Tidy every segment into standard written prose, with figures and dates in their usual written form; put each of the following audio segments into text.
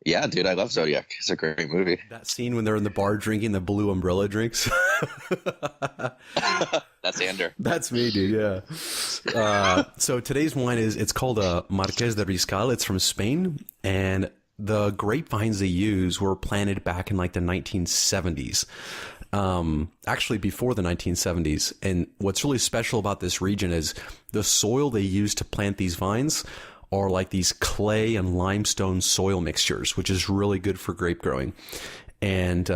Yeah, dude, I love Zodiac. It's a great movie. That scene when they're in the bar drinking the blue umbrella drinks. That's Ander. That's me, dude. Yeah. So today's wine it's called a Marqués de Riscal. It's from Spain, and the grapevines they use were planted back in like the 1970s. Actually before the 1970s. And what's really special about this region is the soil they use to plant these vines are like these clay and limestone soil mixtures, which is really good for grape growing. And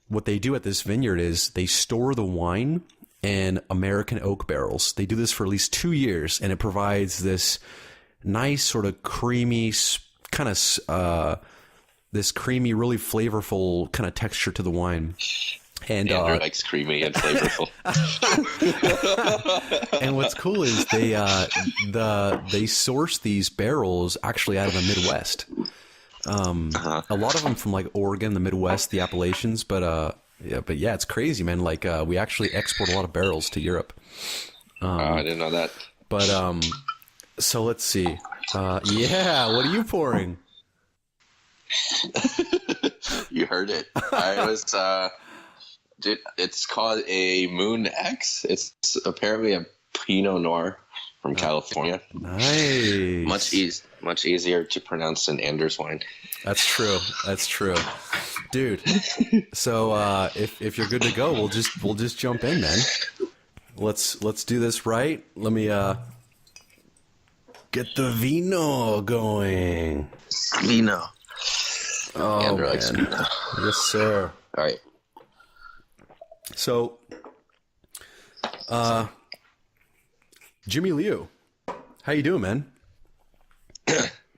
what they do at this vineyard is they store the wine in American oak barrels. They do this for at least 2 years, and it provides this nice sort of creamy kind of this creamy, really flavorful kind of texture to the wine. And Andrew likes creamy and flavorful. And what's cool is they source these barrels actually out of the Midwest. A lot of them from like Oregon, the Midwest, the Appalachians, but yeah, it's crazy, man. Like we actually export a lot of barrels to Europe. I didn't know that. But so let's see. Yeah, what are you pouring? You heard it. I was dude, it's called a Moon X. It's apparently a Pinot Noir from California. Nice. Much easier to pronounce than Anders wine. That's true, dude. So if you're good to go, we'll just jump in, man. Let's do this right. Let me get the vino going. Vino. Oh, Andrew likes man. vino. Yes, sir. All right. So, Jimmy Liu, how you doing, man?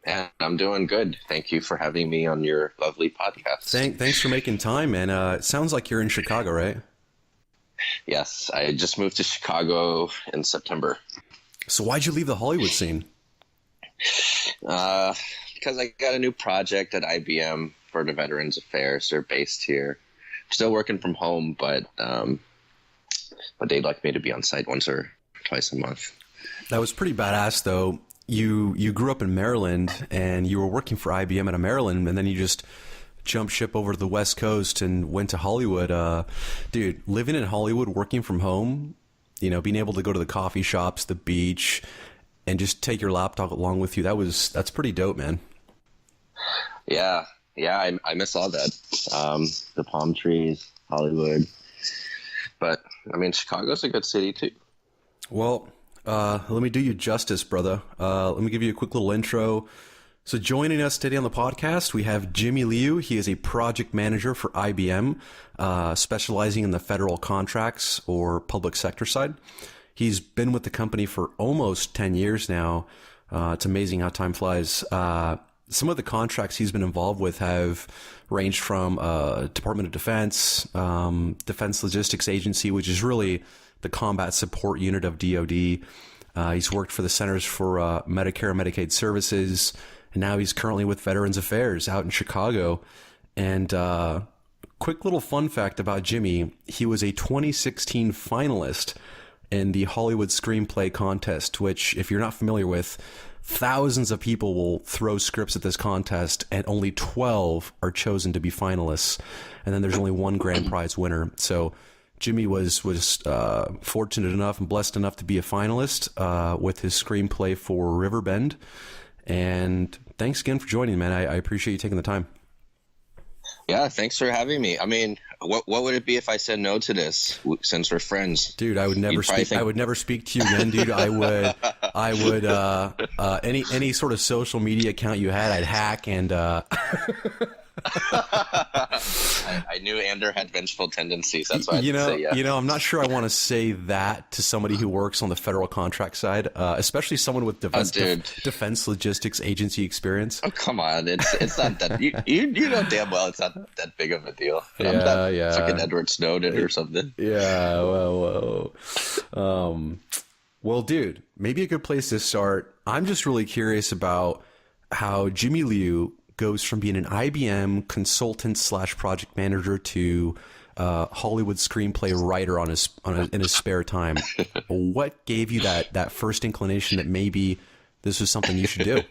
And I'm doing good. Thank you for having me on your lovely podcast. Thanks for making time, man. It sounds like you're in Chicago, right? Yes, I just moved to Chicago in September. So why'd you leave the Hollywood scene? Because I got a new project at IBM for the Veterans Affairs. They're based here. Still working from home, but they'd like me to be on site once or twice a month. That was pretty badass, though. You grew up in Maryland, and you were working for IBM out of Maryland, and then you just jumped ship over to the West Coast and went to Hollywood. Dude, living in Hollywood, working from home, you know, being able to go to the coffee shops, the beach, and just take your laptop along with you, that's pretty dope, man. Yeah, I miss all that. The palm trees, Hollywood. But, I mean, Chicago's a good city, too. Well, let me do you justice, brother. Let me give you a quick little intro. So joining us today on the podcast, we have Jimmy Liu. He is a project manager for IBM, specializing in the federal contracts or public sector side. He's been with the company for almost 10 years now. It's amazing how time flies. Some of the contracts he's been involved with have ranged from Department of Defense, Defense Logistics Agency, which is really the combat support unit of DoD. He's worked for the Centers for Medicare and Medicaid Services, and now he's currently with Veterans Affairs out in Chicago. And quick little fun fact about Jimmy, he was a 2016 finalist in the Hollywood Screenplay Contest, which, if you're not familiar with, thousands of people will throw scripts at this contest, and only 12 are chosen to be finalists. And then there's only one grand prize winner. So Jimmy was fortunate enough and blessed enough to be a finalist with his screenplay for Riverbend. And thanks again for joining, man. I appreciate you taking the time. Yeah, thanks for having me. I mean, what would it be if I said no to this? Since we're friends, dude, I would never speak. I would never speak to you again, dude. I would. Any sort of social media account you had, I'd hack and. I knew Ander had vengeful tendencies. That's why I didn't say yeah. I'm not sure I want to say that to somebody who works on the federal contract side, especially someone with defense logistics agency experience. Oh, come on. It's not that. You know damn well it's not that big of a deal. Yeah, I'm not fucking Edward Snowden or something. Yeah, well, dude, maybe a good place to start. I'm just really curious about how Jimmy Liu goes from being an IBM consultant / project manager to Hollywood screenplay writer in his spare time. What gave you that first inclination that maybe this was something you should do?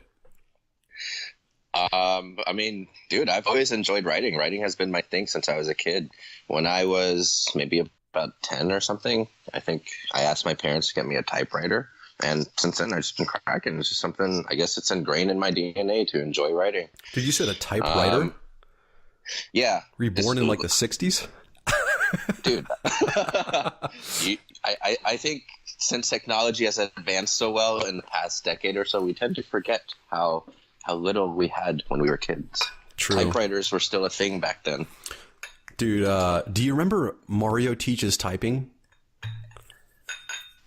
I mean, dude, I've always enjoyed writing. Writing has been my thing since I was a kid. When I was maybe about 10 or something, I think I asked my parents to get me a typewriter. And since then, I've just been cracking. It's just something, I guess it's ingrained in my DNA to enjoy writing. Did you say a typewriter? Yeah. Were you born in like the 60s? Dude. I think since technology has advanced so well in the past decade or so, we tend to forget how little we had when we were kids. True. Typewriters were still a thing back then. Dude, do you remember Mario Teaches Typing?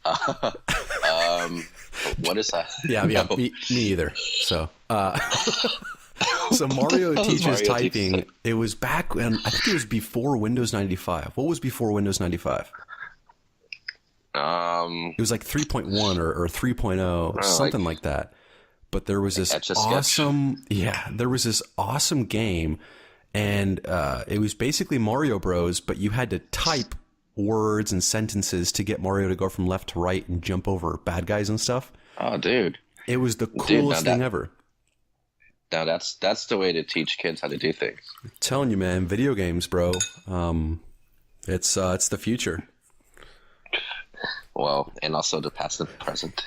What is that? Yeah, No. me either. So, so Mario Teaches Typing, it was back when, I think it was before Windows 95. What was before Windows 95? It was like 3.1 or 3.0, something like that. But there was this there was this awesome game, and it was basically Mario Bros, but you had to type words and sentences to get Mario to go from left to right and jump over bad guys and stuff. Oh, dude. It was the coolest thing ever. Now that's the way to teach kids how to do things. I'm telling you, man, video games, bro. It's the future. Well, and also the past and present.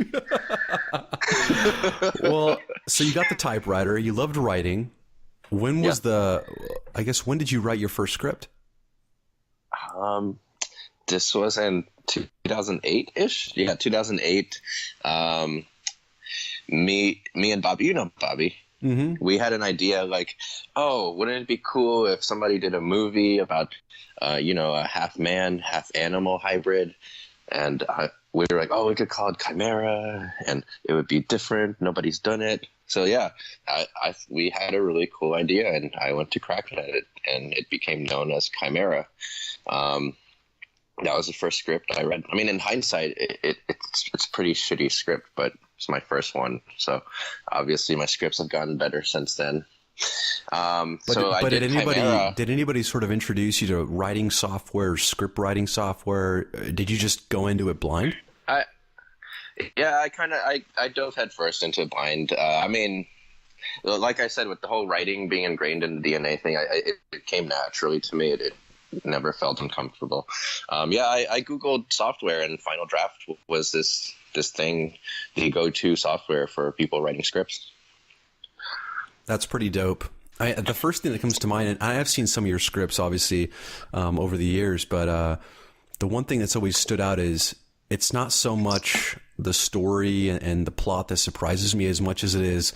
Well, so you got the typewriter. You loved writing. When was when did you write your first script? This was in 2008-ish. Yeah, 2008. Me and Bobby, you know Bobby. Mm-hmm. We had an idea like, oh, wouldn't it be cool if somebody did a movie about, a half man, half animal hybrid? And we were like, oh, we could call it Chimera, and it would be different. Nobody's done it. So, yeah, we had a really cool idea, and I went to crack at it, and it became known as Chimera. That was the first script I read. I mean, in hindsight, it's a pretty shitty script, but it's my first one. So, obviously, my scripts have gotten better since then. Did anybody sort of introduce you to writing software, script writing software? Did you just go into it blind? I dove headfirst into it blind. I mean, like I said, with the whole writing being ingrained in the DNA thing, it came naturally to me. It never felt uncomfortable. I Googled software, and Final Draft was this thing, the go-to software for people writing scripts. That's pretty dope. The first thing that comes to mind, and I have seen some of your scripts, obviously, over the years, but the one thing that's always stood out is it's not so much the story and the plot that surprises me as much as it is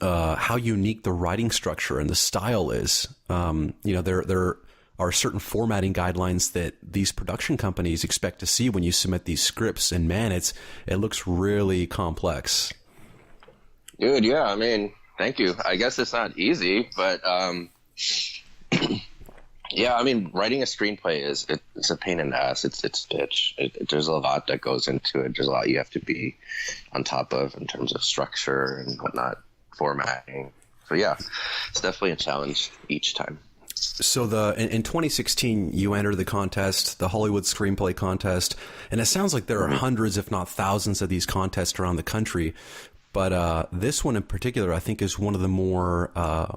how unique the writing structure and the style is. There are certain formatting guidelines that these production companies expect to see when you submit these scripts, and man, it looks really complex. Dude, yeah, I mean, thank you. I guess it's not easy, but yeah, I mean, writing a screenplay it's a pain in the ass. It's a bitch. There's a lot that goes into it. There's a lot you have to be on top of in terms of structure and whatnot, formatting. So yeah, it's definitely a challenge each time. So in 2016, you entered the contest, the Hollywood Screenplay Contest, and it sounds like there are hundreds, if not thousands, of these contests around the country. But this one in particular, I think, is one of the more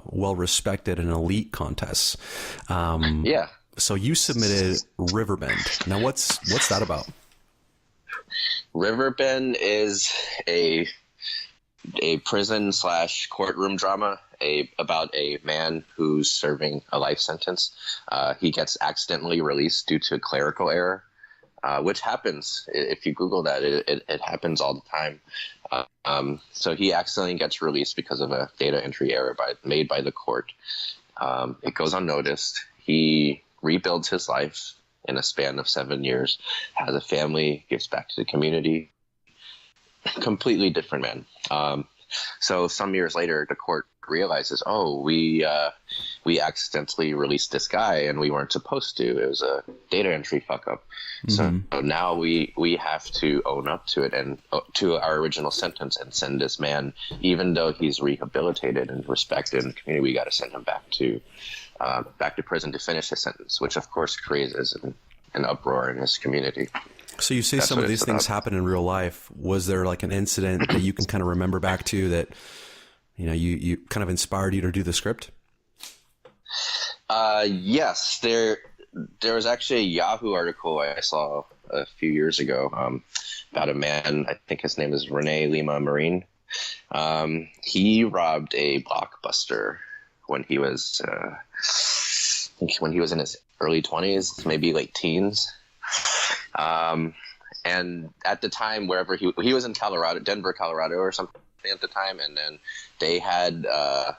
well-respected and elite contests. Yeah. So you submitted Riverbend. Now, what's that about? Riverbend is a prison / courtroom drama about a man who's serving a life sentence. He gets accidentally released due to clerical error, which happens. If you Google that, it happens all the time. So he accidentally gets released because of a data entry error made by the court. It goes unnoticed. He rebuilds his life in a span of 7 years, has a family, gives back to the community. Completely different man. So some years later, the court realizes, oh, we accidentally released this guy and we weren't supposed to. It was a data entry fuck up. Mm-hmm. So now we have to own up to it and to our original sentence and send this man, even though he's rehabilitated and respected in the community, we got to send him back to prison to finish his sentence, which of course creates an uproar in his community. So you say some of these things happen in real life. Was there like an incident that you can kind of remember back to that, you kind of inspired you to do the script? Yes, there was actually a Yahoo article I saw a few years ago about a man. I think his name is Rene Lima Marine. He robbed a Blockbuster when he was, I think when he was in his early 20s, maybe late teens. And at the time, wherever he was in Colorado, Denver, Colorado, or something at the time, and then they had a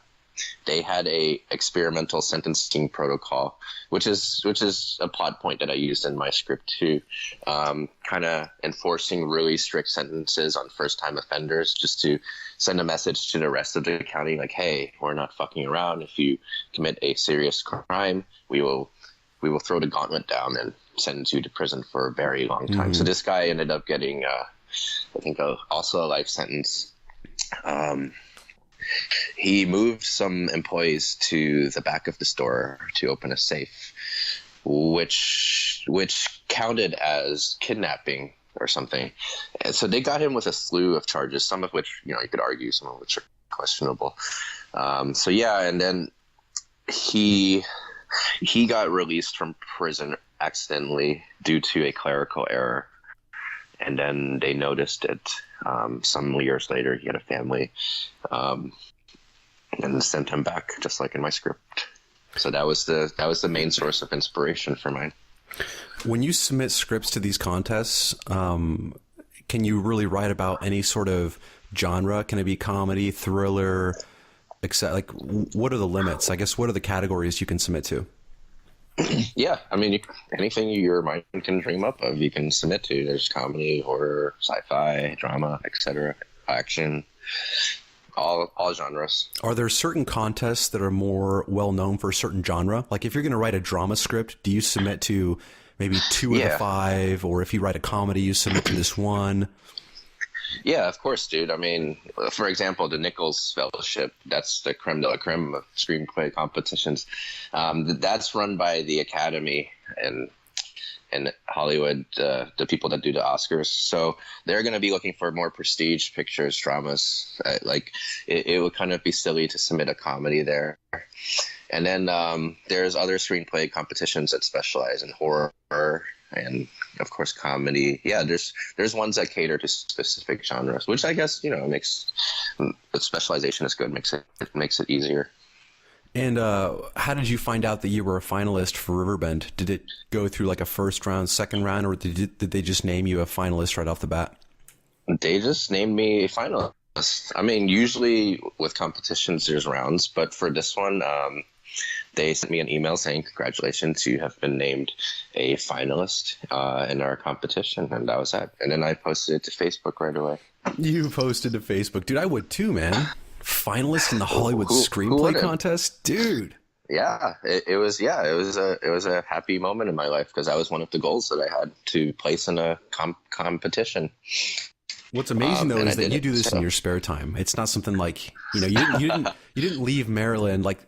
experimental sentencing protocol, which is a plot point that I used in my script too, kind of enforcing really strict sentences on first-time offenders, just to send a message to the rest of the county, like, hey, we're not fucking around. If you commit a serious crime, we will throw the gauntlet down and sentence you to prison for a very long time. Mm-hmm. So this guy ended up getting, I think, also a life sentence. He moved some employees to the back of the store to open a safe, which counted as kidnapping or something. And so they got him with a slew of charges, some of which, you could argue, some of which are questionable. So yeah, and then he got released from prison accidentally due to a clerical error. And then they noticed it some years later. He had a family, and sent him back, just like in my script. So that was the main source of inspiration for mine. When you submit scripts to these contests, can you really write about any sort of genre? Can it be comedy, thriller, like what are the limits? I guess what are the categories you can submit to? Yeah, I mean, anything your mind can dream up of, you can submit to. There's comedy, horror, sci-fi, drama, etc., action, all genres. Are there certain contests that are more well known for a certain genre? Like if you're going to write a drama script, do you submit to maybe 2 of the 5, or if you write a comedy, you submit to this one? Yeah, of course, dude. I mean, for example, the Nichols Fellowship, that's the creme de la creme of screenplay competitions. That's run by the Academy in Hollywood, the people that do the Oscars. So they're going to be looking for more prestige pictures, dramas. It would kind of be silly to submit a comedy there. And then there's other screenplay competitions that specialize in horror and, of course, comedy. Yeah, there's ones that cater to specific genres, which I guess, makes the specialization is good, makes it easier. And how did you find out that you were a finalist for Riverbend? Did it go through like a first round, second round, or did they just name you a finalist right off the bat? They just named me a finalist. I mean, usually with competitions, there's rounds, but for this one, they sent me an email saying, congratulations, you have been named a finalist in our competition, and that was that. And then I posted it to Facebook right away. You posted to Facebook. Dude, I would too, man. Finalist in the Hollywood Screenplay Contest? Dude. Yeah, it was a happy moment in my life because that was one of the goals that I had, to place in a competition. What's amazing though is that you do this in your spare time. It's not something like, you didn't leave Maryland, like,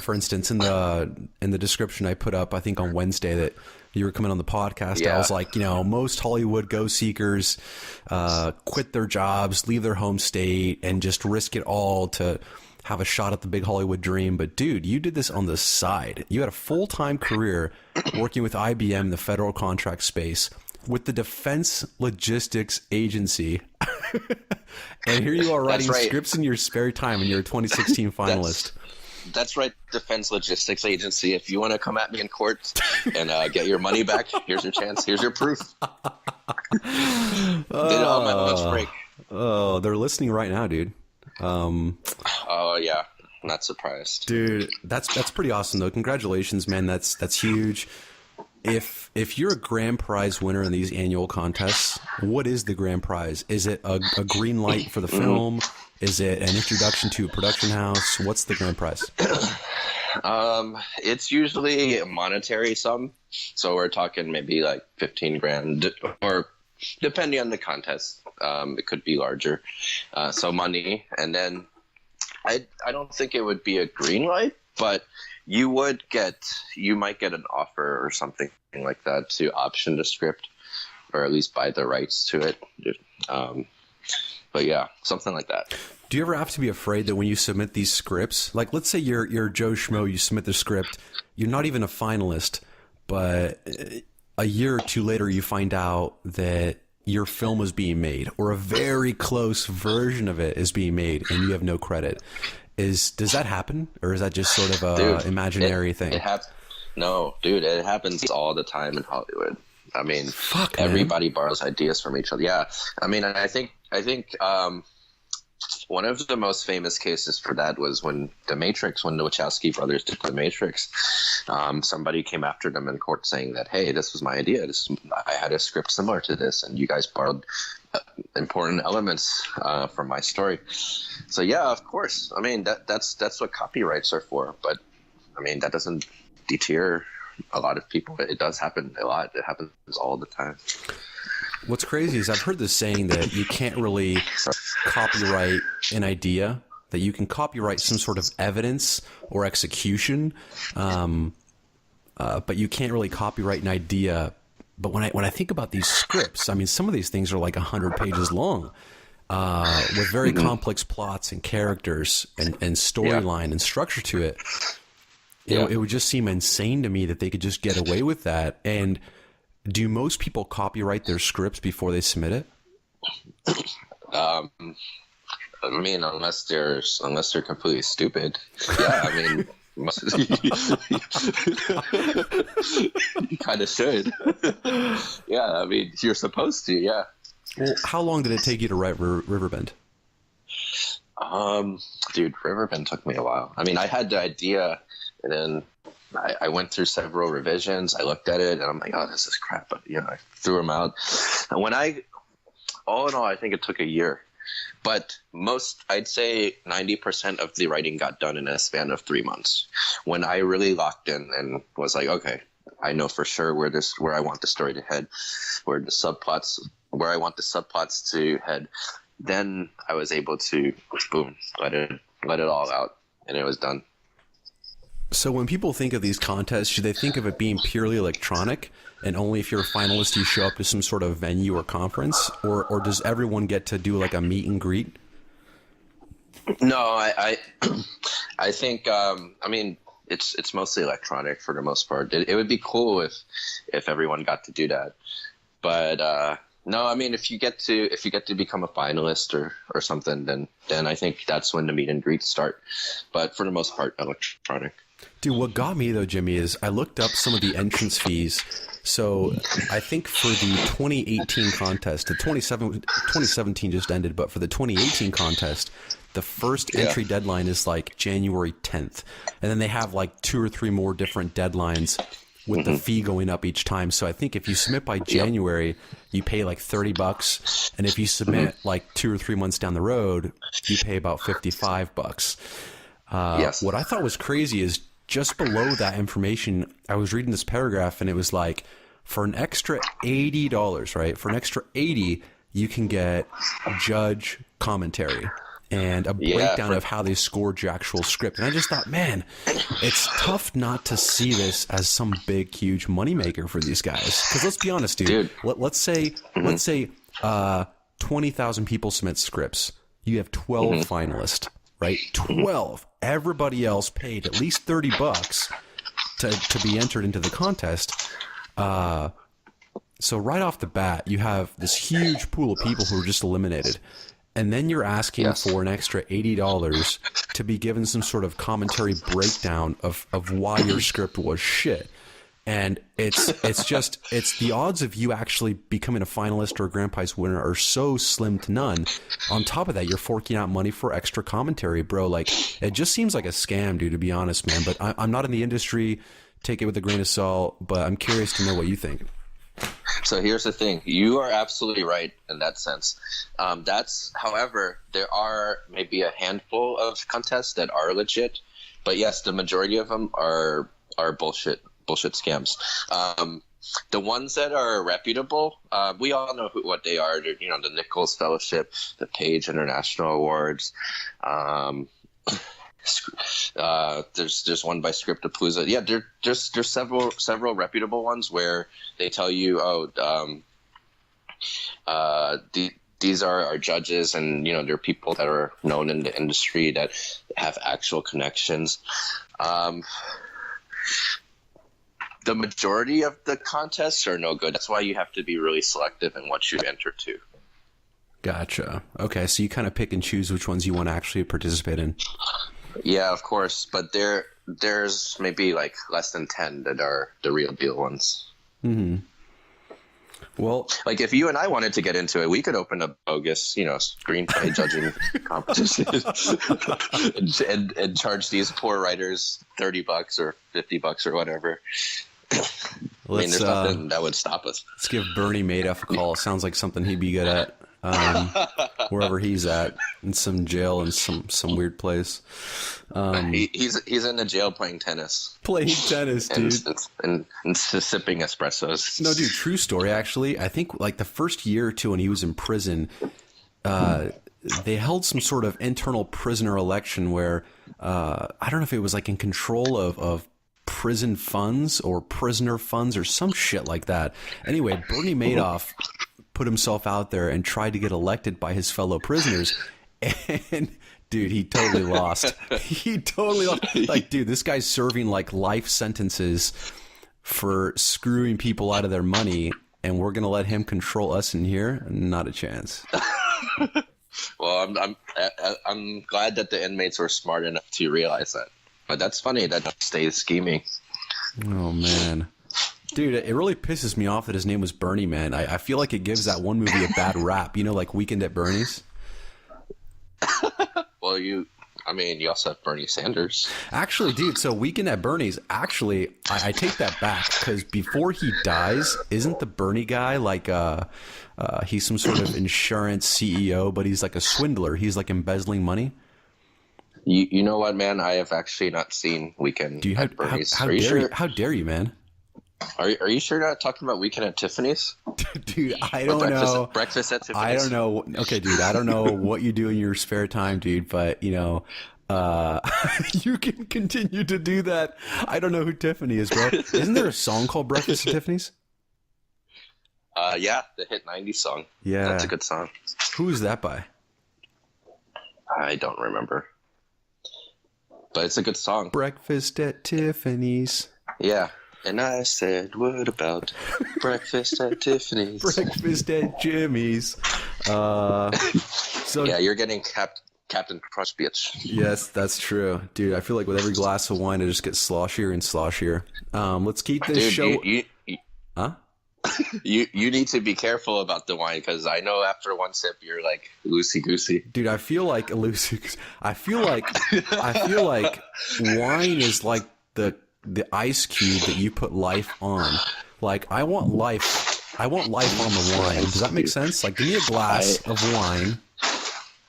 for instance, in the description I put up, I think on Wednesday, that you were coming on the podcast. Yeah. I was like, most Hollywood go seekers quit their jobs, leave their home state, and just risk it all to have a shot at the big Hollywood dream. But dude, you did this on the side. You had a full-time career working with IBM in the federal contract space, with the Defense Logistics Agency. And here you are writing scripts in your spare time, and you're a 2016 finalist. That's right, Defense Logistics Agency. If you want to come at me in court and get your money back, here's your chance. Here's your proof. Did it on my lunch break. Oh, they're listening right now, dude. Oh, yeah. Not surprised. Dude, that's pretty awesome, though. Congratulations, man. That's huge. If you're a grand prize winner in these annual contests, what is the grand prize? Is it a green light for the film? Is it an introduction to a production house? What's the grand prize? It's usually a monetary sum. So we're talking maybe like 15 grand, or depending on the contest, it could be larger. So money. And then I don't think it would be a green light, but you might get an offer or something like that to option the script, or at least buy the rights to it. But yeah, something like that. Do you ever have to be afraid that when you submit these scripts, like let's say you're Joe Schmo, you submit the script, you're not even a finalist, but a year or two later you find out that your film is being made, or a very close version of it is being made, and you have no credit. Does that happen, or is that just sort of a imaginary thing? No, dude, it happens all the time in Hollywood. I mean, everybody borrows ideas from each other. Yeah, I mean, I think one of the most famous cases for that was when the Wachowski brothers did The Matrix. Somebody came after them in court saying that, hey, this was my idea. I had a script similar to this, and you guys borrowed important elements from my story. So yeah, of course. I mean, that's what copyrights are for. But I mean, that doesn't deter a lot of people. It does happen a lot. It happens all the time. What's crazy is I've heard this saying that you can't really copyright an idea, that you can copyright some sort of evidence or execution, but you can't really copyright an idea. But when I think about these scripts, I mean, some of these things are like 100 pages long, with very complex plots and characters and storyline and structure to it. It would just seem insane to me that they could just get away with that. And do most people copyright their scripts before they submit it? I mean, unless they're completely stupid. Yeah, I mean, you kind of should. Yeah, I mean, you're supposed to. Yeah. Well, how long did it take you to write Riverbend? Dude, Riverbend took me a while. I mean, I had the idea, and then I went through several revisions. I looked at it, and I'm like, oh, this is crap. But, I threw them out. And all in all, I think it took a year. But I'd say 90% of the writing got done in a span of 3 months. When I really locked in and was like, okay, I know for sure where I want the story to head, where I want the subplots to head, then I was able to, boom, let it all out, and it was done. So when people think of these contests, should they think of it being purely electronic, and only if you're a finalist you show up to some sort of venue or conference, or does everyone get to do like a meet and greet? No, I think I mean it's mostly electronic for the most part. It would be cool if everyone got to do that, but no, I mean if you get to become a finalist or something, then I think that's when the meet and greets start. But for the most part, electronic. Dude, what got me though, Jimmy, is I looked up some of the entrance fees. So I think for the 2018 contest, the 2017 just ended, but for the 2018 contest, the first entry deadline is like January 10th. And then they have like 2 or 3 more different deadlines with the fee going up each time. So I think if you submit by January, you pay like $30. And if you submit like 2 or 3 months down the road, you pay about $55. What I thought was crazy is just below that information, I was reading this paragraph and it was like, for an extra $80, right? For an extra $80, you can get judge commentary and a breakdown of how they scored your actual script. And I just thought, man, it's tough not to see this as some big, huge moneymaker for these guys. Because let's be honest, dude. Let's say 20,000 people submit scripts. You have 12 finalists, right? 12. Everybody else paid at least $30 to be entered into the contest. So right off the bat, you have this huge pool of people who are just eliminated. And then you're asking for an extra $80 to be given some sort of commentary breakdown of why your script was shit. And it's the odds of you actually becoming a finalist or a grand prize winner are so slim to none. On top of that, you're forking out money for extra commentary, bro. Like, it just seems like a scam, dude, to be honest, man. But I'm not in the industry. Take it with a grain of salt, but I'm curious to know what you think. So here's the thing. You are absolutely right in that sense. However, there are maybe a handful of contests that are legit, but yes, the majority of them are bullshit scams. The ones that are reputable, we all know what they are. They're, the Nichols Fellowship, the Page International Awards. There's one by Scriptapalooza. Yeah, there's several reputable ones where they tell you, these are our judges, and they're people that are known in the industry that have actual connections. The majority of the contests are no good. That's why you have to be really selective in what you enter to. Gotcha. Okay, so you kind of pick and choose which ones you want to actually participate in. Yeah, of course, but there's maybe like less than 10 that are the real deal ones. Mm-hmm. Well, like if you and I wanted to get into it, we could open a bogus, screenplay judging competition and charge these poor writers $30 or $50 or whatever. There's nothing that would stop us. Let's give Bernie Madoff a call. Sounds like something he'd be good at. Wherever he's at, in some jail in some weird place. He's in the jail playing tennis. Playing tennis, dude. And sipping espressos. No, dude, true story, actually. I think like the first year or two when he was in prison, they held some sort of internal prisoner election where, I don't know if it was like in control of prison funds or prisoner funds or some shit like that. Anyway, Bernie Madoff put himself out there and tried to get elected by his fellow prisoners, and dude, he totally lost. He totally lost. Like, dude, this guy's serving like life sentences for screwing people out of their money, and we're gonna let him control us in here? Not a chance. Well, I'm glad that the inmates were smart enough to realize that. But that's funny that he stays scheming. Oh man. Dude, it really pisses me off that his name was Bernie, man. I feel like it gives that one movie a bad rap. Like Weekend at Bernie's? Well, you also have Bernie Sanders. Actually, dude, so Weekend at Bernie's, actually, I take that back, because before he dies, isn't the Bernie guy like, he's some sort of insurance CEO, but he's like a swindler. He's like embezzling money? You know what, man? I have actually not seen Weekend at Bernie's. How dare you, man? Are you sure you're not talking about Weekend at Tiffany's? Dude, I don't know. Breakfast at Tiffany's? I don't know. Okay, dude, I don't know what you do in your spare time, dude, but, you can continue to do that. I don't know who Tiffany is, bro. Isn't there a song called Breakfast at Tiffany's? Yeah, the hit 90s song. Yeah. That's a good song. Who is that by? I don't remember. But it's a good song. Breakfast at Tiffany's. Yeah. And I said, what about breakfast at Tiffany's? Breakfast at Jimmy's. So yeah, you're getting Captain Crunch, bitch. Yes, that's true. Dude, I feel like with every glass of wine, I just get sloshier and sloshier. Let's keep this show... Huh? You need to be careful about the wine, because I know after one sip, you're like loosey-goosey. Dude, I feel like I feel like wine is like the ice cube that you put life on. Like, I want life on the wine. Does that make sense? Like, give me a glass of wine.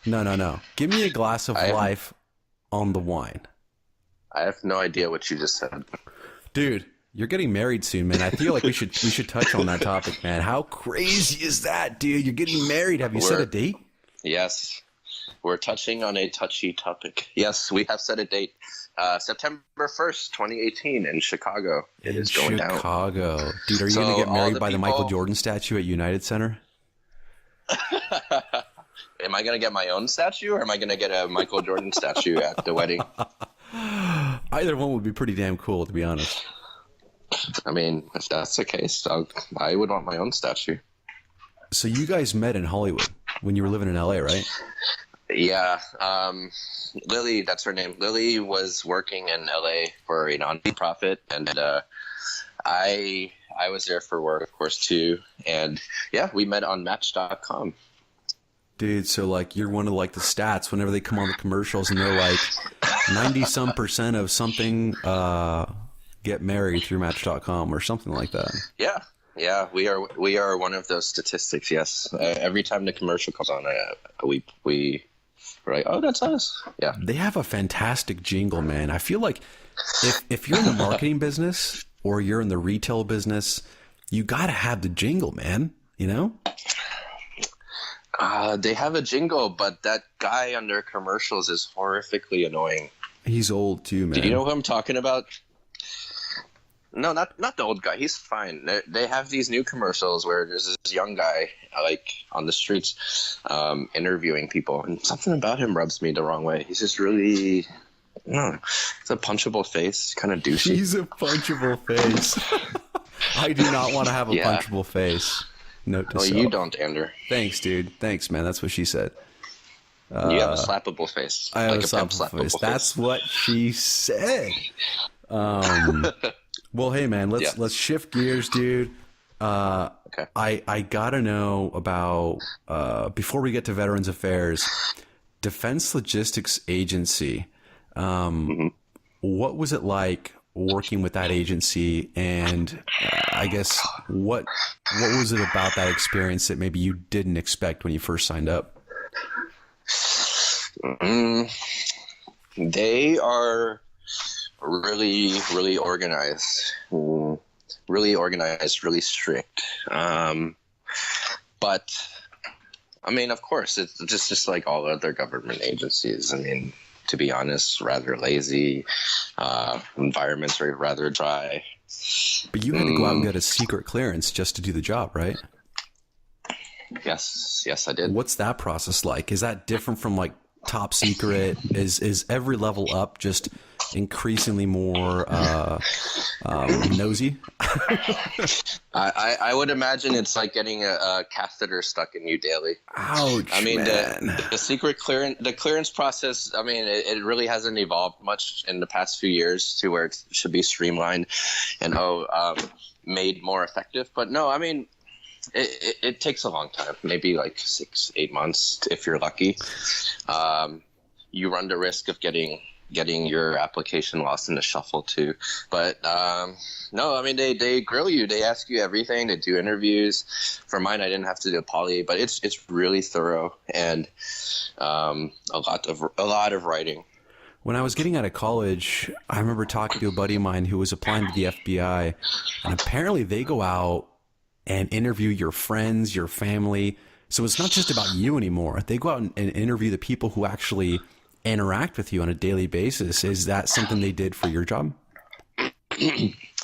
No. Give me a glass of life on the wine. I have no idea what you just said. Dude, you're getting married soon, man. I feel like we should touch on that topic, man. How crazy is that, dude? You're getting married. Have you set a date? Yes. We're touching on a touchy topic. Yes, we have set a date. September 1st, 2018 in Chicago. It is going down. Chicago. Dude, are you going to get married by the Michael Jordan statue at United Center? Am I going to get my own statue, or am I going to get a Michael Jordan statue at the wedding? Either one would be pretty damn cool, to be honest. I mean, if that's the case, I would want my own statue. So you guys met in Hollywood when you were living in LA, right? Yeah. Lily, that's her name. Lily was working in LA for a non-profit, and I was there for work, of course, too. And yeah, we met on Match.com. Dude, so like you're one of like the stats whenever they come on the commercials and they're like 90% of something get married through Match.com or something like that. Yeah, we are one of those statistics. Yes, every time the commercial comes on, we're like, oh, that's us. Yeah, they have a fantastic jingle, man. I feel like if you're in the marketing business or you're in the retail business, you gotta have the jingle, man. You know. They have a jingle, but that guy on their commercials is horrifically annoying. He's old too, man. Do you know who I'm talking about? No, not the old guy. He's fine. They have these new commercials where there's this young guy like on the streets interviewing people, and something about him rubs me the wrong way. He's just really, no, it's a punchable face, kind of douchey. He's a punchable face. I do not want to have a punchable face. Note to self. You don't, Andrew. Thanks, dude. Thanks, man. That's what she said. You have a slappable face. I have a slappable face. That's what she said. Well, hey, man, let's shift gears, dude. Okay. I gotta know about before we get to Veterans Affairs, Defense Logistics Agency. What was it like working with that agency, and I guess what was it about that experience that maybe you didn't expect when you first signed up? They are really, really organized. Really strict. But I mean, of course, it's just like all other government agencies. I mean, to be honest, rather lazy. Environments are rather dry. But you had to go out and get a secret clearance just to do the job, right? Yes, I did. What's that process like? Is that different from like top secret? Is every level up just increasingly more nosy? I would imagine it's like getting a catheter stuck in you daily. Ouch! I mean, man. the secret clearance process. I mean, it really hasn't evolved much in the past few years to where it should be streamlined and made more effective. But no, I mean, it takes a long time, maybe like 6-8 months if you're lucky. You run the risk of getting your application lost in the shuffle too. But no, I mean, they grill you, they ask you everything, they do interviews. For mine, I didn't have to do a poly, but it's really thorough and a lot of writing. When I was getting out of college, I remember talking to a buddy of mine who was applying to the FBI, and apparently they go out and interview your friends, your family. So it's not just about you anymore. They go out and interview the people who actually interact with you on a daily basis. Is that something they did for your job?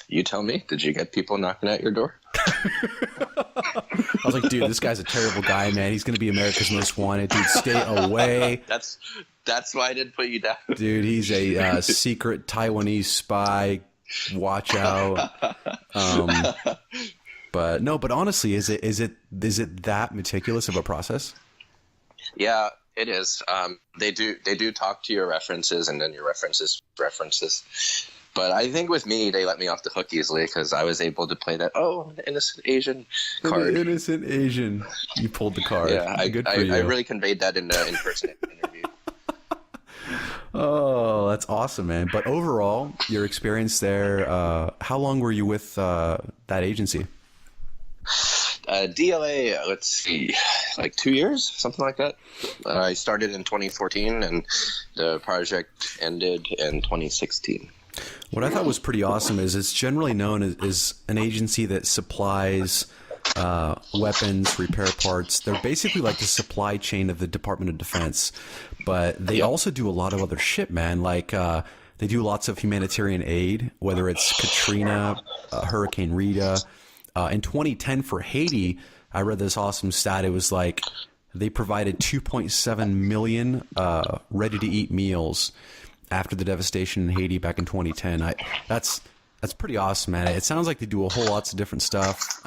You tell me. Did you get people knocking at your door? I was like, dude, this guy's a terrible guy, man. He's going to be America's Most Wanted. Dude, stay away. That's why I didn't put you down. Dude, he's a secret Taiwanese spy. Watch out. But honestly, is it that meticulous of a process? Yeah, it is. They do talk to your references and then your references. But I think with me, they let me off the hook easily because I was able to play that, the innocent Asian card. The innocent Asian. You pulled the card. Yeah, Good for you. I really conveyed that in the in-person interview. Oh, that's awesome, man. But overall, your experience there, how long were you with that agency? DLA, let's see, like 2 years, something like that. I started in 2014 and the project ended in 2016. What I thought was pretty awesome is it's generally known as an agency that supplies weapons, repair parts. They're basically like the supply chain of the Department of Defense, but they also do a lot of other shit, man. Like they do lots of humanitarian aid, whether it's Katrina, Hurricane Rita. In 2010 for Haiti, I read this awesome stat. It was like they provided 2.7 million ready-to-eat meals after the devastation in Haiti back in 2010. That's pretty awesome, man. It sounds like they do a whole lots of different stuff,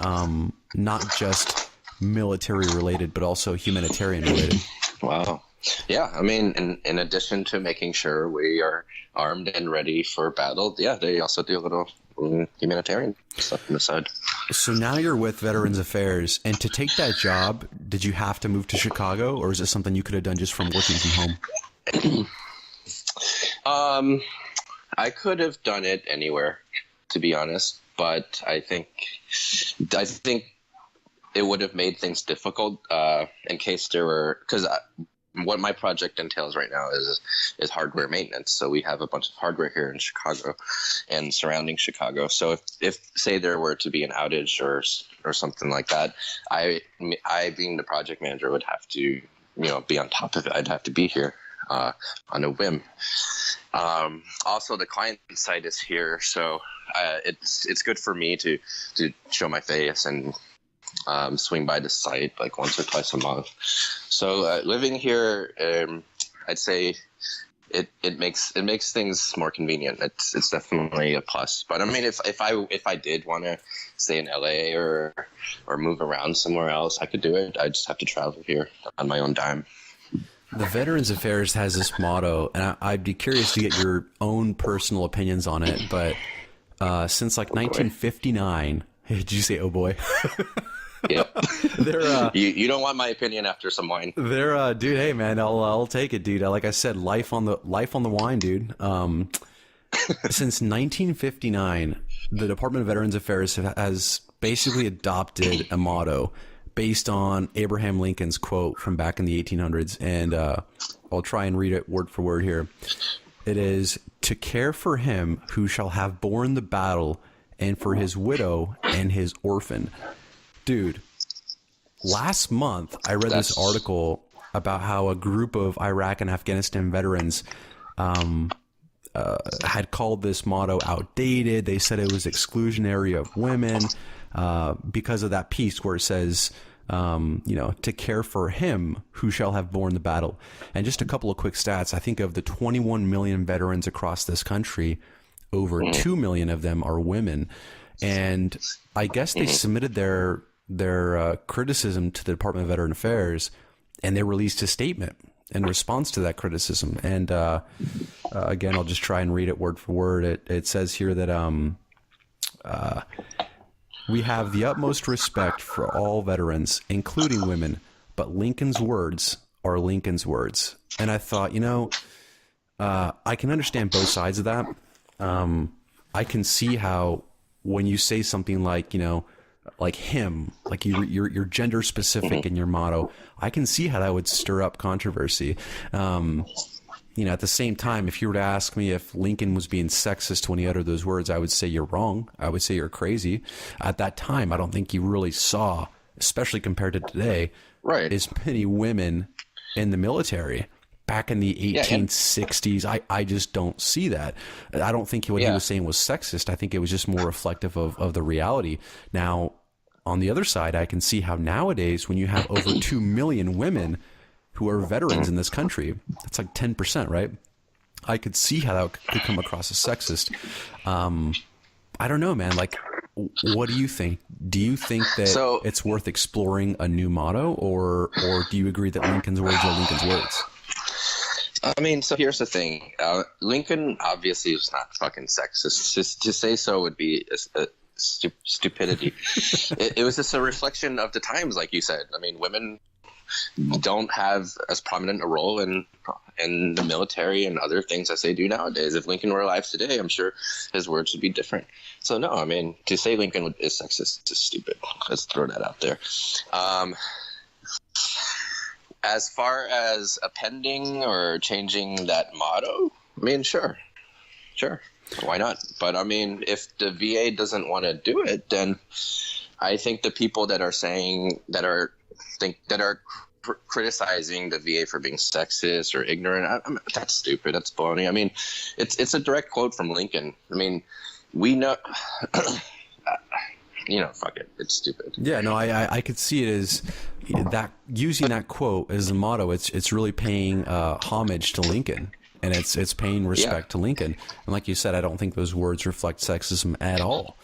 not just military related, but also humanitarian related. Wow. Yeah, I mean, in addition to making sure we are armed and ready for battle, yeah, they also do a little humanitarian stuff on the side. So now you're with Veterans Affairs, and to take that job, did you have to move to Chicago, or is it something you could have done just from working from home? I could have done it anywhere, to be honest, but I think it would have made things difficult in case there were, because what my project entails right now is hardware maintenance. So we have a bunch of hardware here in Chicago and surrounding Chicago. So if say there were to be an outage or something like that, I being the project manager would have to be on top of it. I'd have to be here on a whim. Also, the client site is here, so it's good for me to show my face and swing by the site like once or twice a month. So living here, I'd say it makes things more convenient. It's definitely a plus. But I mean, if I did want to stay in LA or move around somewhere else, I could do it. I just have to travel here on my own dime. The Veterans Affairs has this motto, and I'd be curious to get your own personal opinions on it. But since like 1959, did you say, "Oh boy"? Yeah. They're you don't want my opinion after some wine. They're dude, hey man, I'll take it, dude. Like I said, life on the wine, dude. Since 1959, the Department of Veterans Affairs has basically adopted a motto based on Abraham Lincoln's quote from back in the 1800s, and I'll try and read it word for word here. It is, "To care for him who shall have borne the battle, and for his widow and his orphan." Dude, last month I read this article about how a group of Iraq and Afghanistan veterans had called this motto outdated. They said it was exclusionary of women because of that piece where it says, to care for him who shall have borne the battle. And just a couple of quick stats. I think of the 21 million veterans across this country, over 2 million of them are women. And I guess they submitted their criticism to the Department of Veteran Affairs, and they released a statement in response to that criticism. And again, I'll just try and read it word for word. It says here that we have the utmost respect for all veterans, including women, but Lincoln's words are Lincoln's words. And I thought, I can understand both sides of that. I can see how when you say something like, like him, like you're gender specific in your motto, I can see how that would stir up controversy. At the same time, if you were to ask me if Lincoln was being sexist when he uttered those words, I would say you're wrong. I would say you're crazy. At that time, I don't think you really saw, especially compared to today, right, as many women in the military. Back in the 1860s, I just don't see that. I don't think what he was saying was sexist. I think it was just more reflective of the reality. Now, on the other side, I can see how nowadays, when you have over 2 million women who are veterans in this country, that's like 10%, right? I could see how that could come across as sexist. I don't know, man. Like, what do you think? Do you think that it's worth exploring a new motto, or do you agree that Lincoln's words are Lincoln's words? I mean, so here's the thing. Lincoln obviously was not fucking sexist. Just to say so would be a stupidity. It was just a reflection of the times, like you said. I mean, women don't have as prominent a role in the military and other things as they do nowadays. If Lincoln were alive today, I'm sure his words would be different. So no, I mean, to say Lincoln is sexist is stupid. Let's throw that out there. As far as appending or changing that motto, I mean, sure, why not? But I mean, if the VA doesn't want to do it, then I think the people that are criticizing the VA for being sexist or ignorant, that's stupid. That's baloney. I mean, it's a direct quote from Lincoln. I mean, we know. Fuck it. It's stupid. Yeah, no, I could see it as that, using that quote as the motto. It's really paying homage to Lincoln, and it's paying respect to Lincoln. And like you said, I don't think those words reflect sexism at all.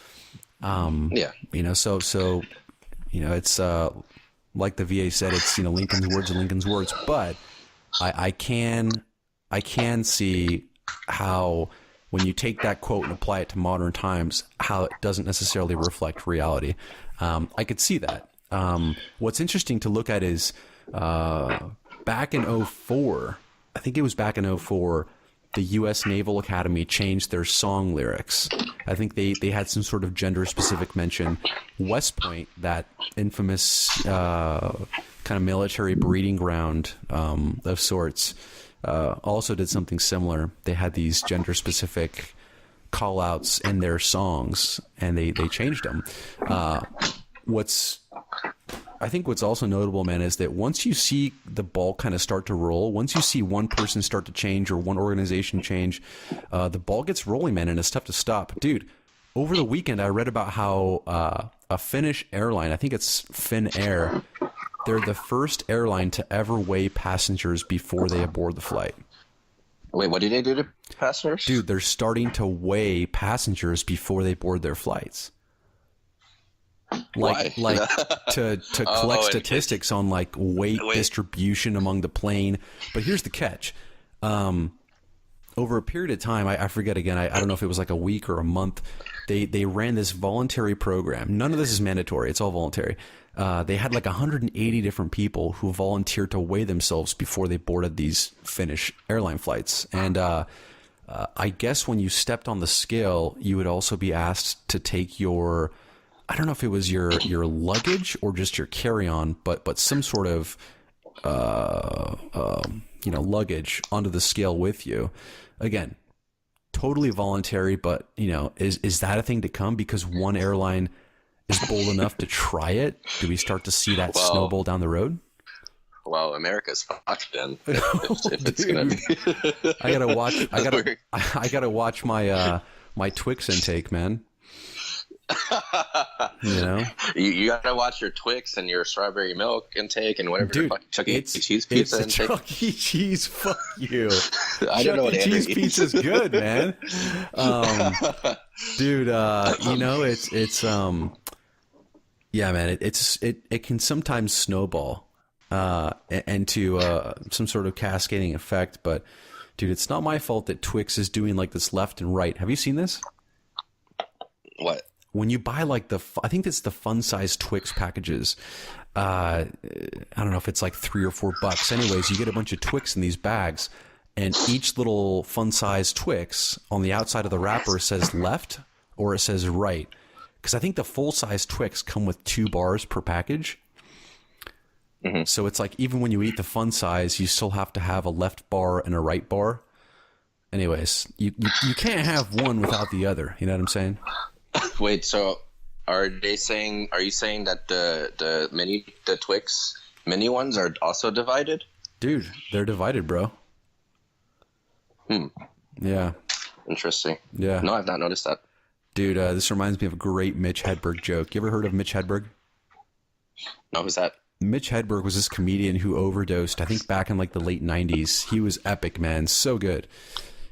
So it's like the VA said, it's Lincoln's words are Lincoln's words. But I can see how, when you take that quote and apply it to modern times, how it doesn't necessarily reflect reality. I could see that. What's interesting to look at is back in 2004, I think it was back in 2004, the U.S. Naval Academy changed their song lyrics. I think they had some sort of gender-specific mention. West Point, that infamous kind of military breeding ground of sorts, also did something similar. They had these gender-specific call-outs in their songs, and they changed them. I think what's also notable, man, is that once you see the ball kind of start to roll, once you see one person start to change or one organization change, the ball gets rolling, man, and it's tough to stop. Dude, over the weekend, I read about how a Finnish airline, I think it's Finnair, they're the first airline to ever weigh passengers before they board the flight. Wait, what do they do to passengers? Dude, they're starting to weigh passengers before they board their flights. Like to collect statistics on like weight distribution among the plane. But here's the catch. Over a period of time, I forget again, I don't know if it was like a week or a month, they ran this voluntary program. None of this is mandatory. It's all voluntary. They had like 180 different people who volunteered to weigh themselves before they boarded these Finnish airline flights. And I guess when you stepped on the scale, you would also be asked to take your, I don't know if it was your luggage or just your carry-on, but some sort of luggage onto the scale with you. Again, totally voluntary, but is that a thing to come because one airline is bold enough to try it? Do we start to see that snowball down the road? Well, America's fucked then. If it's gonna be. I gotta watch my Twix intake, man. You gotta watch your Twix and your strawberry milk intake and whatever. Dude, fucking Chuck E. Cheese pizza intake. Chuck E. Cheese, fuck you. I don't know what Chuck E. Cheese pizza's good, man. Dude, it's yeah, man. It can sometimes snowball into some sort of cascading effect, but dude, it's not my fault that Twix is doing like this left and right. Have you seen this? What? When you buy like I think it's the fun size Twix packages. I don't know if it's like $3 or $4. Anyways, you get a bunch of Twix in these bags, and each little fun size Twix on the outside of the wrapper says left or it says right. Because I think the full size Twix come with 2 bars per package. Mm-hmm. So it's like even when you eat the fun size, you still have to have a left bar and a right bar. Anyways, you can't have one without the other. You know what I'm saying? Wait, so are you saying that the Twix mini ones are also divided? Dude, they're divided, bro. Yeah. Interesting. Yeah. No, I've not noticed that. Dude, this reminds me of a great Mitch Hedberg joke. You ever heard of Mitch Hedberg? No, who's that? Mitch Hedberg was this comedian who overdosed, I think back in like the late 90s. He was epic, man. So good.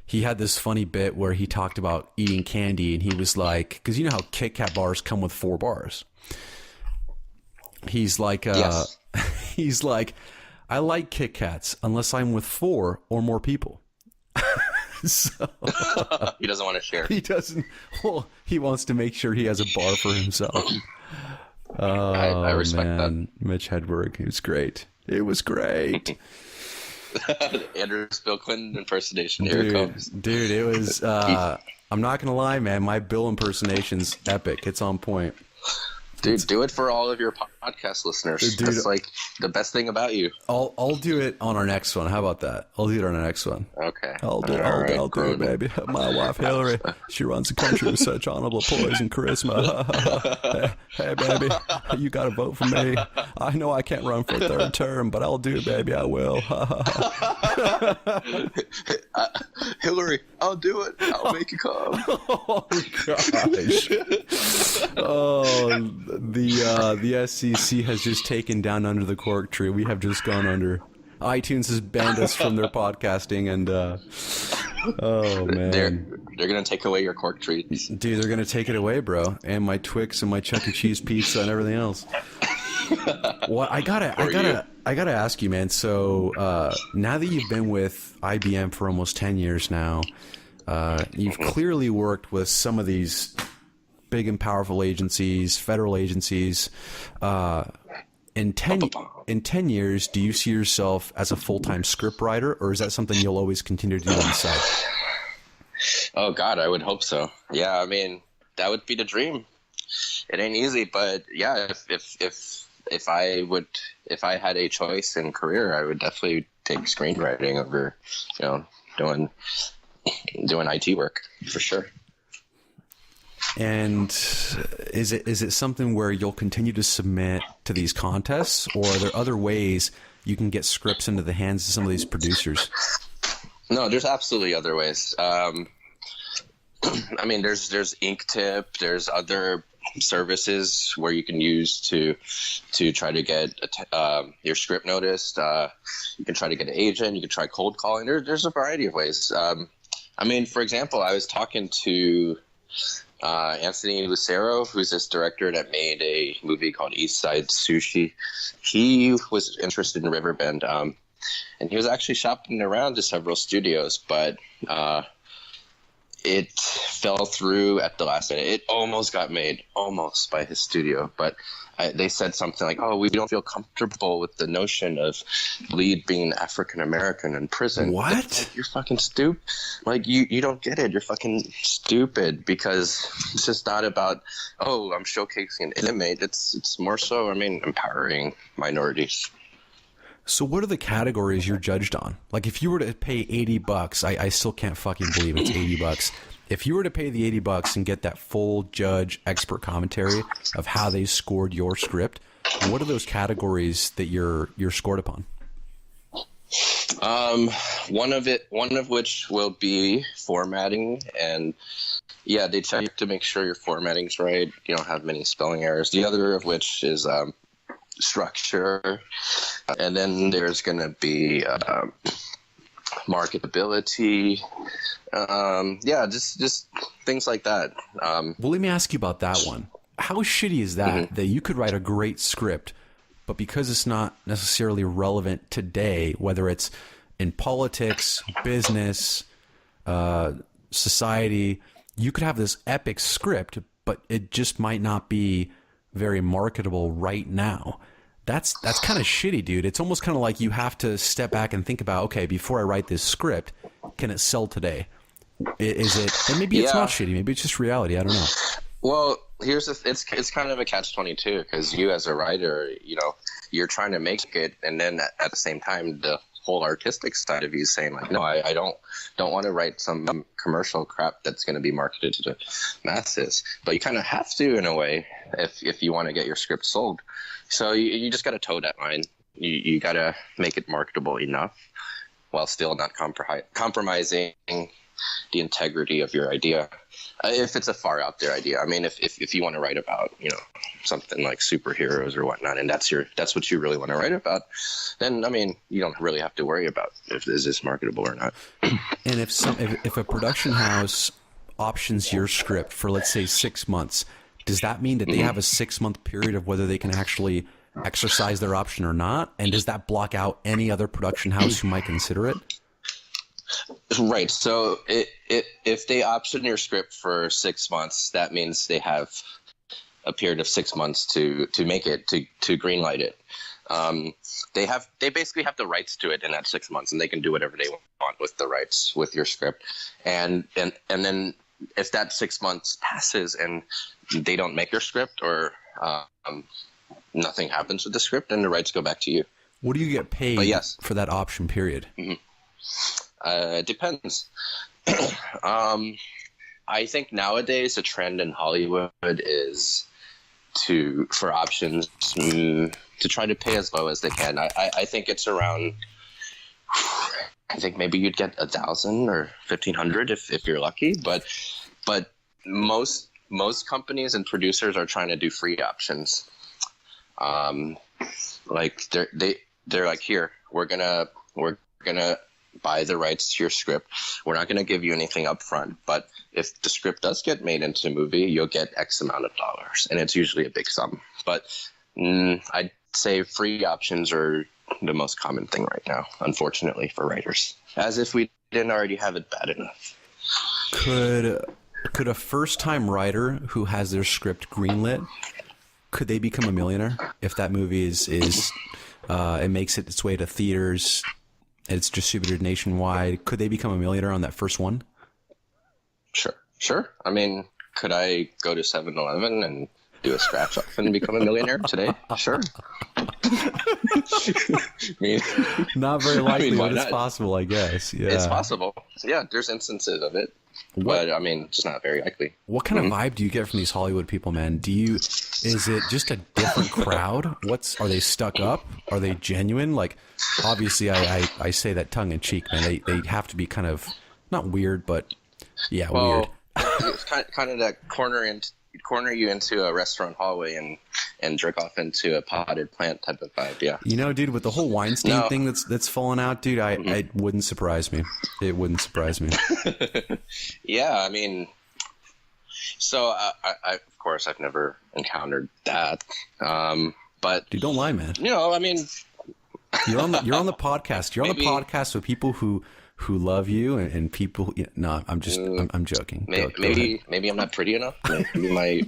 He had this funny bit where he talked about eating candy, and he was like, because you know how Kit Kat bars come with 4 bars. He's like, yes. He's like, I like Kit Kats unless I'm with 4 or more people. So he doesn't want to share. He doesn't. Well, he wants to make sure he has a bar for himself. I respect that. Mitch Hedberg. It was great. It was great. Andrew's Bill Clinton impersonation. Here it comes. Dude, it was, I'm not going to lie, man. My Bill impersonation's epic. It's on point. Dude, do it for all of your podcast listeners. Dude, that's like the best thing about you. I'll do it on our next one. How about that? I'll do it on our next one. Okay. I'll do it, baby. My wife, Hillary, she runs the country with such honorable poise and charisma. Hey, baby, you got to vote for me. I know I can't run for a 3rd term, but I'll do it, baby. I will. Hillary, I'll do it. I'll make you come. Oh, gosh. Oh, the SEC has just taken down under the cork tree. We have just gone under. iTunes has banned us from their podcasting, and oh man, they're gonna take away your cork treats, dude. They're gonna take it away, bro, and my Twix and my Chuck E. Cheese pizza and everything else. Well, I gotta ask you, man. So now that you've been with IBM for almost 10 years now, you've clearly worked with some of these big and powerful agencies, federal agencies. In 10 years, do you see yourself as a full-time script writer, or is that something you'll always continue to do on the side? Oh God, I would hope so. Yeah, I mean, that would be the dream. It ain't easy, but yeah, if I had a choice in career, I would definitely take screenwriting over, doing IT work for sure. And is it something where you'll continue to submit to these contests, or are there other ways you can get scripts into the hands of some of these producers? No, there's absolutely other ways. I mean, there's Inktip, there's other services where you can use to try to get your script noticed. You can try to get an agent. You can try cold calling. There's a variety of ways. I mean, for example, I was talking to Anthony Lucero, who's this director that made a movie called East Side Sushi. He was interested in Riverbend, and he was actually shopping around to several studios, but it fell through at the last minute. It almost got made, almost, by his studio, but they said something like, "Oh, we don't feel comfortable with the notion of lead being African American in prison." What? Like, you're fucking stupid. Like, you don't get it. You're fucking stupid, because it's just not about, oh, I'm showcasing an inmate. It's more so, I mean, empowering minorities. So what are the categories you're judged on? Like, if you were to pay $80, I still can't fucking believe it's $80. If you were to pay the $80 and get that full judge expert commentary of how they scored your script, what are those categories that you're scored upon? One of which will be formatting, and yeah, they check to make sure your formatting's right. You don't have many spelling errors. The other of which is structure, and then there's going to be marketability. Just things like that. Well, let me ask you about that one. How shitty is that, that you could write a great script, but because it's not necessarily relevant today, whether it's in politics, business, society, you could have this epic script, but it just might not be very marketable right now. That's kind of shitty, dude. It's almost kind of like you have to step back and think about, okay, before I write this script, can it sell today? Is it? And maybe it's not shitty. Maybe it's just reality. I don't know. Well, it's kind of a catch-22, because you as a writer, you're trying to make it, and then at the same time, the whole artistic side of you is saying, like, no, I don't want to write some commercial crap that's going to be marketed to the masses. But you kind of have to, in a way, if you want to get your script sold. So you just got to toe that line. You got to make it marketable enough while still not compromising the integrity of your idea. If it's a far out there idea, I mean, if you want to write about, something like superheroes or whatnot, and that's what you really want to write about, then, I mean, you don't really have to worry about is this marketable or not. And if a production house options your script for, let's say, 6 months, does that mean that they have a 6-month period of whether they can actually exercise their option or not? And does that block out any other production house who might consider it? Right. So if they option your script for 6 months, that means they have a period of 6 months to make it, to greenlight it. They basically have the rights to it in that 6 months, and they can do whatever they want with the rights with your script. And then if that 6 months passes and they don't make your script, or nothing happens with the script, then the rights go back to you. What do you get paid for that option period? It depends. I think nowadays the trend in Hollywood is for options to try to pay as low as they can. I think it's around, I think maybe you'd get 1,000 or 1,500 if you're lucky, but most companies and producers are trying to do free options. Like they're like, here, we're gonna buy the rights to your script. We're not going to give you anything up front, but if the script does get made into a movie, you'll get X amount of dollars, and it's usually a big sum. But I'd say free options are the most common thing right now, unfortunately, for writers. As if we didn't already have it bad enough. Could a first-time writer who has their script greenlit, could they become a millionaire if that movie is it makes it its way to theaters? It's distributed nationwide. Could they become a millionaire on that first one? Sure. I mean, Could I go to 7-Eleven and do a scratch off and become a millionaire today? Sure. Not very likely, but it's possible, I guess. Yeah. It's possible. Yeah, there's instances of it. But I mean, just not very likely. What kind of vibe do you get from these Hollywood people, man? Is it just a different crowd? Are they stuck up? Are they genuine? Like, obviously, I say that tongue in cheek, man. They have to be kind of not weird, but weird. it's kind of that corner you into a restaurant hallway and jerk off into a potted plant type of vibe. Yeah. You know, dude, with the whole Weinstein thing that's fallen out, dude, it wouldn't surprise me. It wouldn't surprise me. Yeah, I mean, so I of course I've never encountered that, but dude, don't lie, man. You know, I mean, you're on the podcast. You're on the podcast with people who love you and people who, no, I'm joking. Maybe I'm not pretty enough. Maybe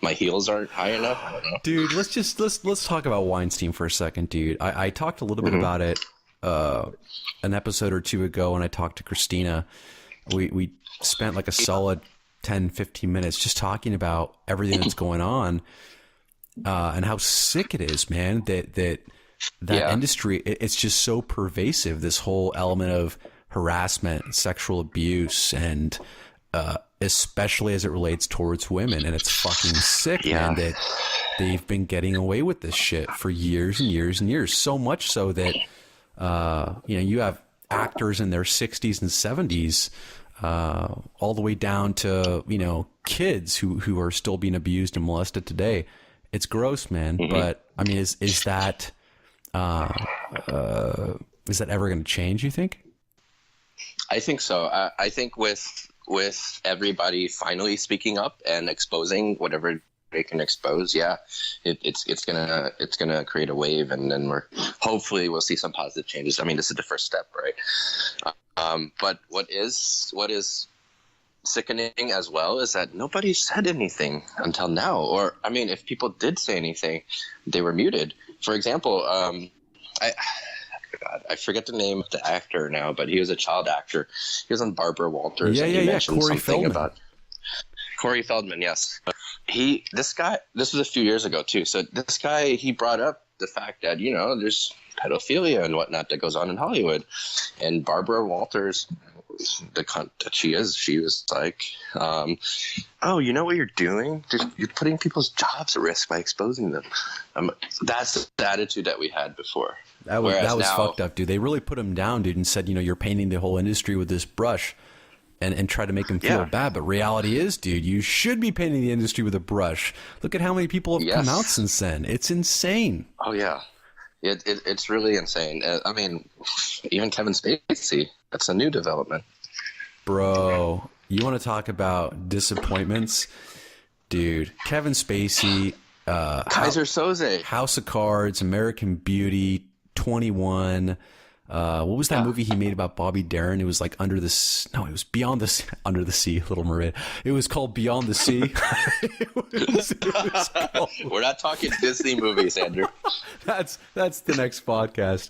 my heels aren't high enough. I don't know. Dude, let's talk about Weinstein for a second, dude. I talked a little bit about it an episode or two ago when I talked to Christina. We spent like a solid 10-15 minutes just talking about everything that's going on and how sick it is, man, that industry, it's just so pervasive, this whole element of harassment, sexual abuse, and especially as it relates towards women. And it's fucking sick, man, that they've been getting away with this shit for years and years and years. So much so that, you have actors in their 60s and 70s, all the way down to, kids who are still being abused and molested today. It's gross, man. Mm-hmm. But I mean, is that ever going to change, you think? I think so. I think with everybody finally speaking up and exposing whatever they can expose, it's gonna create a wave, and then hopefully we'll see some positive changes. I mean, this is the first step, right? But what is sickening as well is that nobody said anything until now. Or, I mean, if people did say anything, they were muted. For example, I forget the name of the actor now, but he was a child actor. He was on Barbara Walters. Corey Feldman, yes. This was a few yeyears ago too. So this guy, he brought up the fact that, there's pedophilia and whatnot that goes on in Hollywood. And Barbara Walters, the cunt that she was like, oh, you know what you're doing? You're putting people's jobs at risk by exposing them. That's the attitude that we had before. That was now, fucked up, dude. They really put him down, dude, and said, you're painting the whole industry with this brush and try to make him feel bad. But reality is, dude, you should be painting the industry with a brush. Look at how many people have come out since then. It's insane. Oh, yeah. It's really insane. I mean, even Kevin Spacey, that's a new development. Bro, you want to talk about disappointments? Dude, Kevin Spacey, Kaiser Soze, House of Cards, American Beauty, 21. What was that movie he made about Bobby Darin? It was like it was Beyond the Under the Sea, Little Mermaid. It was called Beyond the Sea. We're not talking Disney movies, Andrew. That's the next podcast.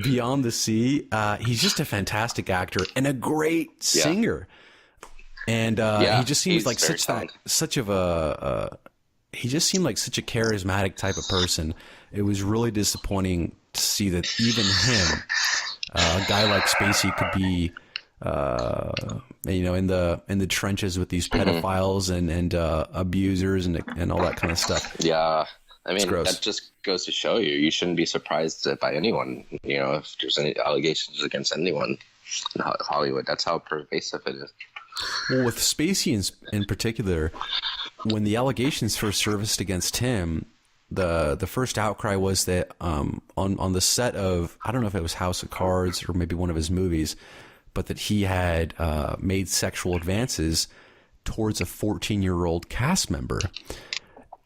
Beyond the Sea. He's just a fantastic actor and a great singer. And he just seems like he just seemed like such a charismatic type of person. It was really disappointing to see that even him, a guy like Spacey, could be, in the trenches with these pedophiles and abusers and all that kind of stuff. Yeah, I mean, that just goes to show you shouldn't be surprised by anyone. If there's any allegations against anyone in Hollywood, that's how pervasive it is. Well, with Spacey in particular, when the allegations first surfaced against him, the first outcry was that on the set of, I don't know if it was House of Cards or maybe one of his movies, but that he had made sexual advances towards a 14-year-old cast member.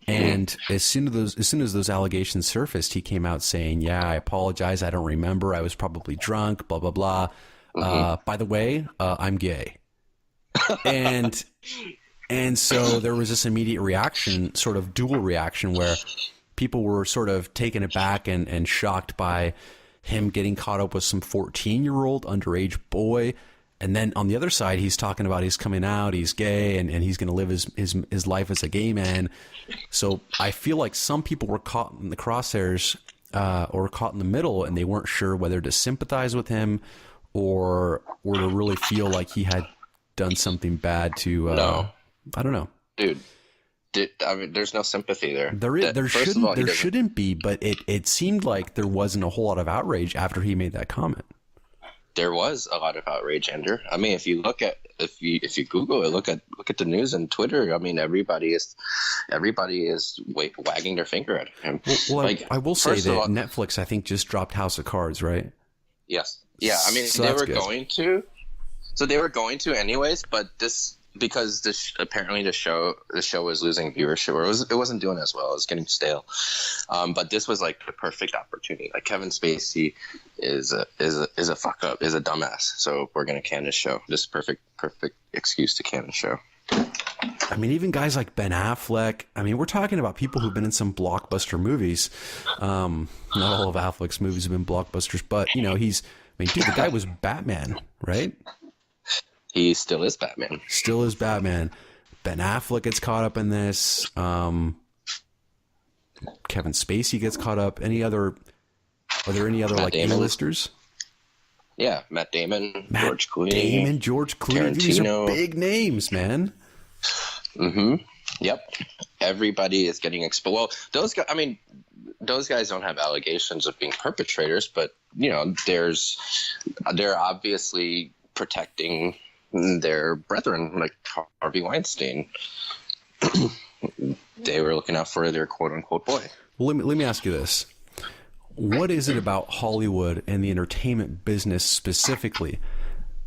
And as soon as those allegations surfaced, he came out saying, "Yeah, I apologize. I don't remember. I was probably drunk. Blah blah blah. By the way, I'm gay." And so there was this immediate reaction, sort of dual reaction, where people were sort of taken aback and shocked by him getting caught up with some 14-year-old underage boy. And then on the other side, he's talking about he's coming out, he's gay, and he's going to live his life as a gay man. So I feel like some people were caught in the crosshairs or caught in the middle, and they weren't sure whether to sympathize with him or to really feel like he had done something bad to no. I don't know, dude. I mean, there's no sympathy there. There shouldn't be, but it seemed like there wasn't a whole lot of outrage after he made that comment. there was a lot of outrage, Andrew. I mean, if you Google it, look at the news and Twitter. I mean, everybody is wagging their finger at him. Well, I will say that Netflix, I think, just dropped House of Cards, right? Yes. Yeah. I mean, So they that's were good. going to. So they were going to anyways, but because apparently the show was losing viewership, or it wasn't doing as well. It was getting stale. But this was like the perfect opportunity. Like, Kevin Spacey is a fuck up, is a dumbass. So we're gonna can this show. This is perfect excuse to can the show. I mean, even guys like Ben Affleck. I mean, we're talking about people who've been in some blockbuster movies. Not all of Affleck's movies have been blockbusters, but dude, the guy was Batman, right? He still is Batman. Still is Batman. Ben Affleck gets caught up in this. Kevin Spacey gets caught up. Are there any other like A-listers? Yeah, Matt Damon, George Clooney. These are big names, man. Mm-hmm. Yep. Everybody is getting exposed. Well, those guys don't have allegations of being perpetrators, but they're obviously protecting their brethren, like Harvey Weinstein. They were looking out for their quote unquote boy. Well, let me ask you this. What is it about Hollywood and the entertainment business specifically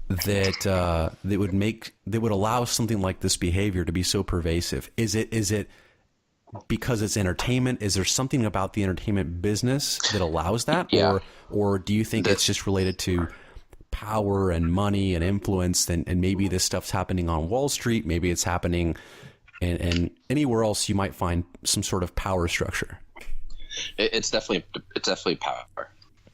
that would allow something like this behavior to be so pervasive? Is it because it's entertainment? Is there something about the entertainment business that allows that? Yeah. Or do you think it's just related to power and money and influence, and maybe this stuff's happening on Wall Street, maybe it's happening and anywhere else you might find some sort of power structure? It's definitely power.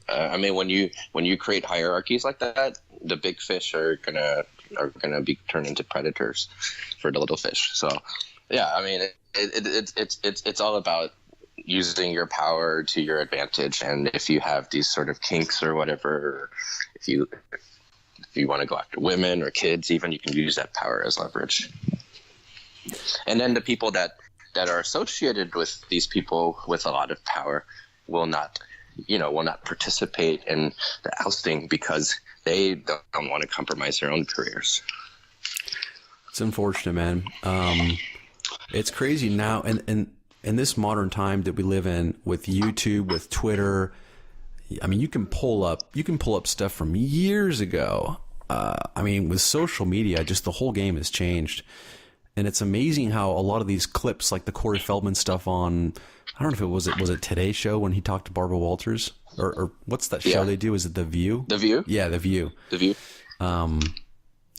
I mean, when you create hierarchies like that, the big fish are gonna be turned into predators for the little fish. So, yeah, I mean, it's all about using your power to your advantage. And if you have these sort of kinks or whatever, if you want to go after women or kids, even, you can use that power as leverage. And then the people that are associated with these people with a lot of power will not participate in the ousting because they don't want to compromise their own careers. It's unfortunate, man. It's crazy now, and in this modern time that we live in, with YouTube, with Twitter, I mean, you can pull up stuff from years ago. I mean, with social media, just the whole game has changed. And it's amazing how a lot of these clips, like the Corey Feldman stuff on, I don't know if was it Today's Show when he talked to Barbara Walters, or what's that show they do? Is it The View? The View? Yeah, The View. The View.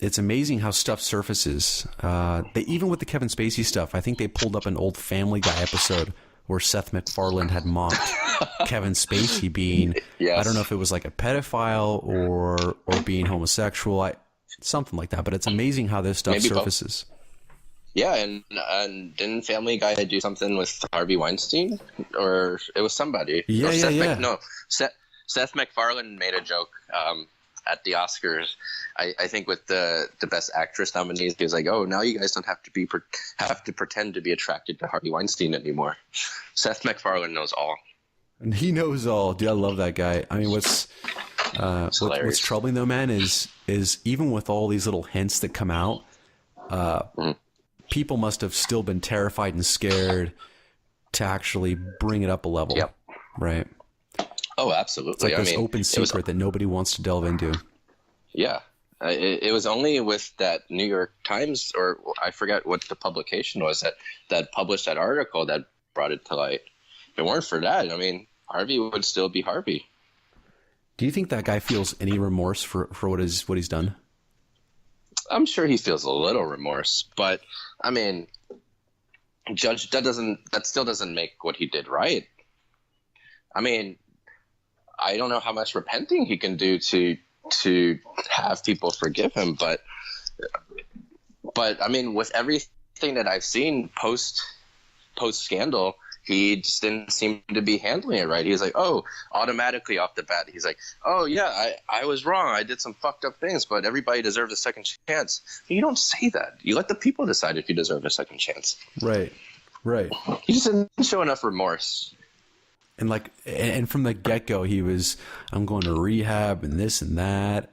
It's amazing how stuff surfaces. Even with the Kevin Spacey stuff, I think they pulled up an old Family Guy episode where Seth MacFarlane had mocked Kevin Spacey being, yes. I don't know if it was like a pedophile or being homosexual, something like that. But it's amazing how this stuff Maybe surfaces. Both. Yeah, and didn't Family Guy do something with Harvey Weinstein, or it was somebody? Seth MacFarlane made a joke at the Oscars. I think with the Best Actress nominees, he was like, "Oh, now you guys don't have to pretend to be attracted to Harvey Weinstein anymore." Seth MacFarlane knows all. And he knows all. Dude, I love that guy. I mean, what's troubling though, man, is even with all these little hints that come out, people must have still been terrified and scared to actually bring it up a level. Yep. Right. Oh, absolutely. It's like this open secret that nobody wants to delve into. Yeah. It was only with that New York Times, or I forget what the publication was, that published that article that brought it to light. If it weren't for that, I mean, Harvey would still be Harvey. Do you think that guy feels any remorse for what he's done? I'm sure he feels a little remorse, but I mean, Judge, that still doesn't make what he did right. I mean, I don't know how much repenting he can do to have people forgive him, but I mean, with everything that I've seen post scandal, he just didn't seem to be handling it right. He's like, oh, automatically off the bat, he's like, oh yeah, I was wrong. I did some fucked up things, but everybody deserves a second chance. You don't say that. You let the people decide if you deserve a second chance. Right. He just didn't show enough remorse. And from the get-go, he was, I'm going to rehab and this and that.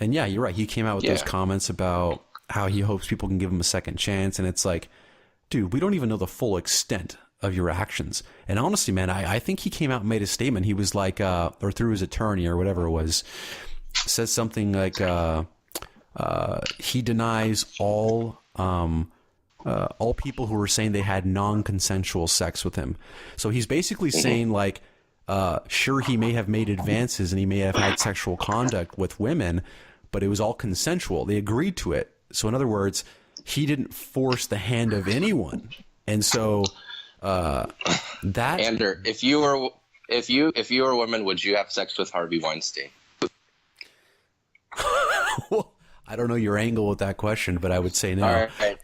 And yeah, you're right. He came out with those comments about how he hopes people can give him a second chance. And it's like, dude, we don't even know the full extent of your actions. And honestly, man, I think he came out and made a statement. He was like, or through his attorney or whatever it was, says something like, he denies all people who were saying they had non-consensual sex with him. So he's basically saying like, sure, he may have made advances and he may have had sexual conduct with women, but it was all consensual. They agreed to it. So in other words, he didn't force the hand of anyone. And so that Ander, if you were a woman, would you have sex with Harvey Weinstein? Well, I don't know your angle with that question, but I would say no. All right.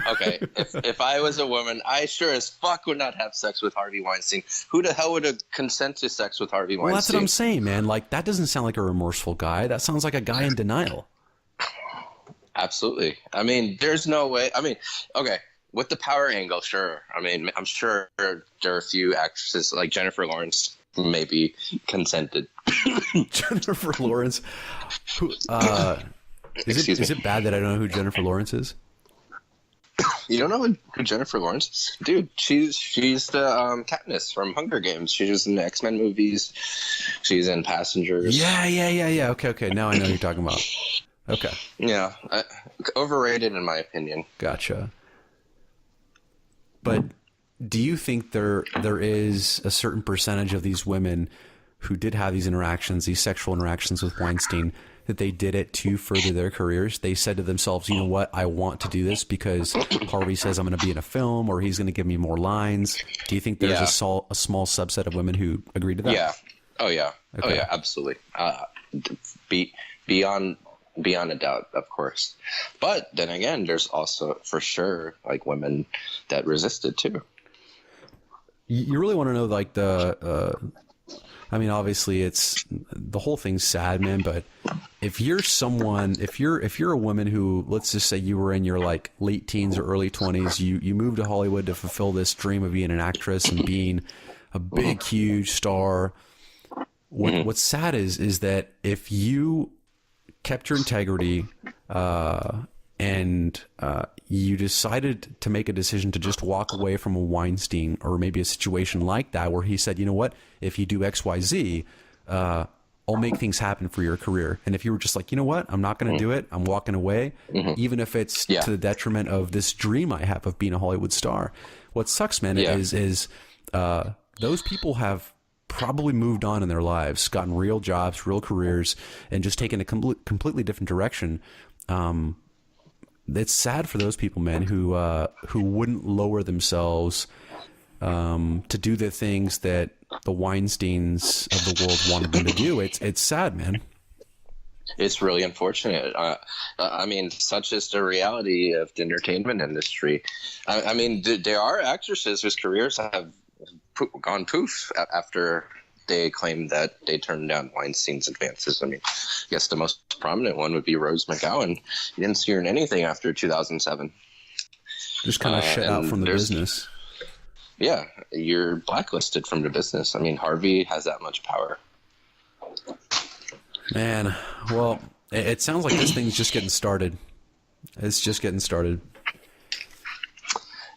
Okay. If I was a woman, I sure as fuck would not have sex with Harvey Weinstein. Who the hell would consent to sex with Harvey Weinstein? Well, that's what I'm saying, man. Like, that doesn't sound like a remorseful guy. That sounds like a guy in denial. Absolutely. I mean, there's no way. I mean, okay, with the power angle, sure. I mean, I'm sure there are a few actresses like Jennifer Lawrence maybe consented. Jennifer Lawrence? Who, is it bad that I don't know who Jennifer Lawrence is? You don't know who Jennifer Lawrence is? Dude, she's the Katniss from Hunger Games. She was in the X-Men movies. She's in Passengers. Yeah. Okay. Now I know who you're talking about. Okay. Yeah. Overrated in my opinion. Gotcha. But do you think there is a certain percentage of these women who did have these interactions, these sexual interactions with Weinstein, that they did it to further their careers? They said to themselves, you know what, I want to do this because Harvey says I'm going to be in a film or he's going to give me more lines. Do you think there's a small subset of women who agree to that? Yeah. Oh, yeah. Okay. Oh, yeah, absolutely. Beyond a doubt, of course. But then again, there's also, for sure, like women that resisted too. You really want to know, like, I mean, obviously it's, the whole thing's sad, man, but if you're a woman who, let's just say you were in your like late teens or early 20s, you moved to Hollywood to fulfill this dream of being an actress and being a big, huge star. What's sad is that if you kept your integrity, and you decided to make a decision to just walk away from a Weinstein or maybe a situation like that where he said, you know what, if you do X, Y, Z, I'll make things happen for your career. And if you were just like, you know what, I'm not going to do it, I'm walking away, even if it's to the detriment of this dream I have of being a Hollywood star. What sucks, man, is those people have probably moved on in their lives, gotten real jobs, real careers, and just taken a completely different direction. It's sad for those people, man, who wouldn't lower themselves to do the things that the Weinsteins of the world wanted them to do. It's sad, man. It's really unfortunate. I mean, such is the reality of the entertainment industry. I mean, there are actresses whose careers have gone poof after they claimed that they turned down Weinstein's advances. I mean, I guess the most prominent one would be Rose McGowan. You didn't see her in anything after 2007. Just kind of shut out from the business. Yeah, you're blacklisted from the business. I mean, Harvey has that much power. Man, well, it sounds like this thing's just getting started. It's just getting started.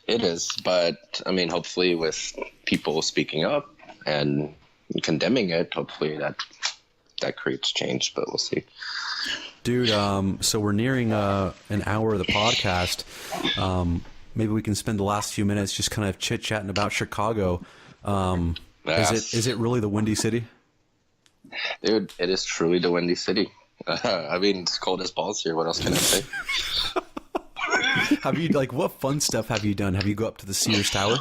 It is, but I mean, hopefully with people speaking up and condemning it, hopefully that creates change, but we'll see. Dude, so we're nearing an hour of the podcast. Maybe we can spend the last few minutes just kind of chit-chatting about Chicago. Is it really the Windy City? Dude, it is truly the Windy City. I mean, it's cold as balls here. What else can I say? Have you, like, what fun stuff have you done? Have you go up to the Sears Tower?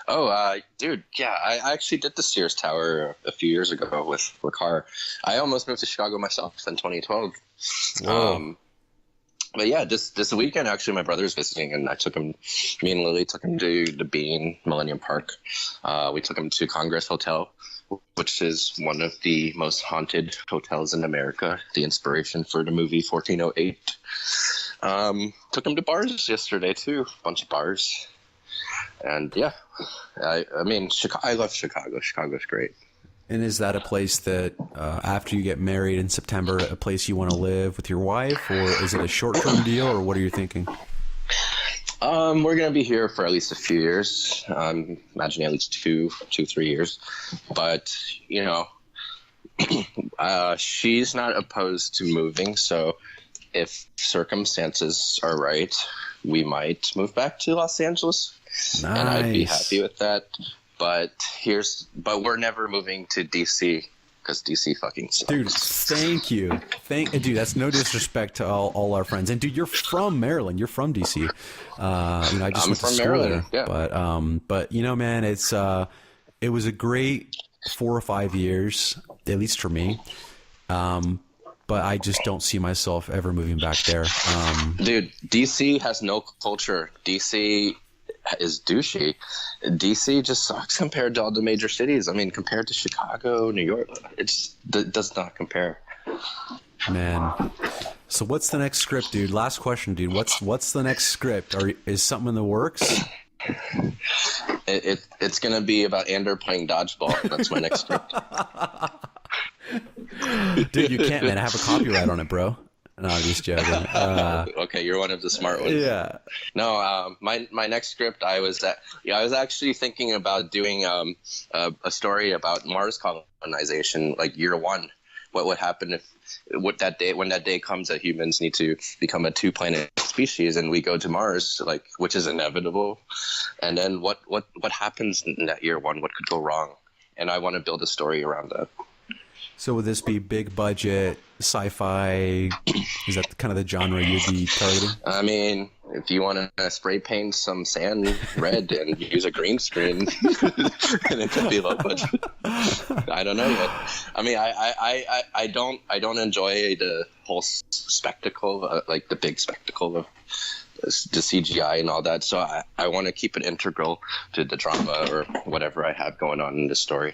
Oh, dude, yeah, I actually did the Sears Tower a few years ago with Car. I almost moved to Chicago myself in 2012. Whoa. But yeah, this weekend, actually, my brother's visiting, and me and Lily took him to the Bean, Millennium Park. We took him to Congress Hotel, which is one of the most haunted hotels in America, the inspiration for the movie 1408. Took him to bars yesterday, too, a bunch of bars. And yeah, I mean, I love Chicago. Chicago's great. And is that a place that, after you get married in September, a place you want to live with your wife, or is it a short-term deal, or what are you thinking? We're gonna be here for at least a few years. Imagining at least 3 years. But she's not opposed to moving. So if circumstances are right, we might move back to Los Angeles, Nice. and I'd be happy with that. But we're never moving to DC because DC fucking sucks. Dude, thank you. Dude, that's no disrespect to all our friends. And dude, you're from Maryland. You're from DC. I just went to from school Maryland, there. yeah. But man, it was a great 4 or 5 years, at least for me. But I just don't see myself ever moving back there. Dude, DC has no culture. DC is douchey. DC just sucks compared to all the major cities. I mean, compared to Chicago, New York, it does not compare. Man. So what's the next script, dude? Last question, dude. What's the next script? Is something in the works? It's going to be about Ander playing dodgeball. That's my next script. Dude, you can't, man. I have a copyright on it, bro. No, I'm just joking. Okay, you're one of the smart ones. Yeah. No, my next script, I was actually thinking about doing a story about Mars colonization, like year one. What would happen when that day comes that humans need to become a 2-planet species and we go to Mars, like, which is inevitable, and then what happens in that year one? What could go wrong? And I want to build a story around that. So would this be big budget, sci-fi? Is that kind of the genre you'd be targeting? I mean, if you want to spray paint some sand red and use a green screen, and it could be low budget. I don't know yet. I mean, I don't enjoy the whole spectacle, like the big spectacle of the CGI and all that. So I want to keep it integral to the drama or whatever I have going on in the story.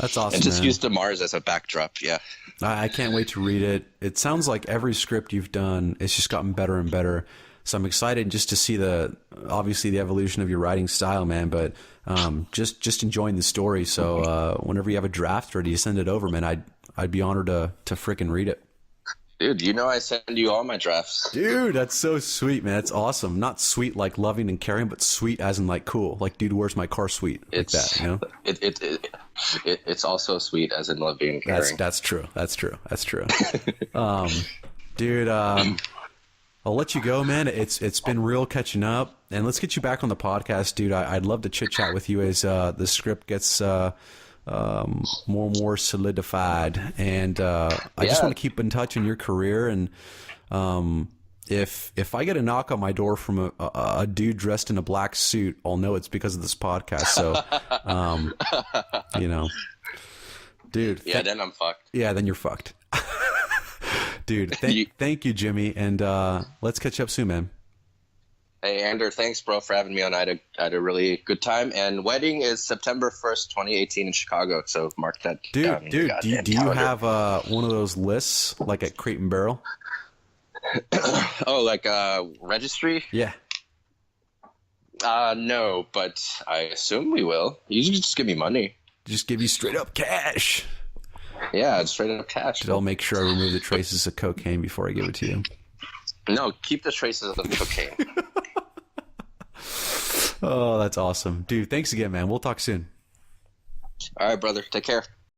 That's awesome. And just man. use the Mars as a backdrop. Yeah. I can't wait to read it. It sounds like every script you've done, it's just gotten better and better. So I'm excited just to see obviously the evolution of your writing style, man. But just enjoying the story. So whenever you have a draft ready, you send it over, man. I'd be honored to frickin' read it. Dude, I send you all my drafts. Dude, that's so sweet, man. That's awesome. Not sweet like loving and caring, but sweet as in like cool. Like, dude, where's my car sweet? Like that, you know? It's also sweet as in loving and caring. That's true. Dude, I'll let you go, man. It's been real catching up, and let's get you back on the podcast, dude. I'd love to chit chat with you as the script gets more and more solidified, and I just want to keep in touch in your career. And if I get a knock on my door from a dude dressed in a black suit, I'll know it's because of this podcast. So, dude. Yeah, then I'm fucked. Yeah, then you're fucked. Dude, thank you, Jimmy, and let's catch up soon, man. Hey, Ander, thanks, bro, for having me on. I had a really good time. And wedding is September 1st, 2018 in Chicago. So mark that down. Dude, do you have one of those lists like at Crate and Barrel? Oh, like registry? Yeah. No, but I assume we will. You can just give me money. Just give you straight up cash. Yeah, straight up cash. I'll make sure I remove the traces of cocaine before I give it to you. No, keep the traces of the cocaine. Oh, that's awesome. Dude, thanks again, man. We'll talk soon. All right, brother. Take care.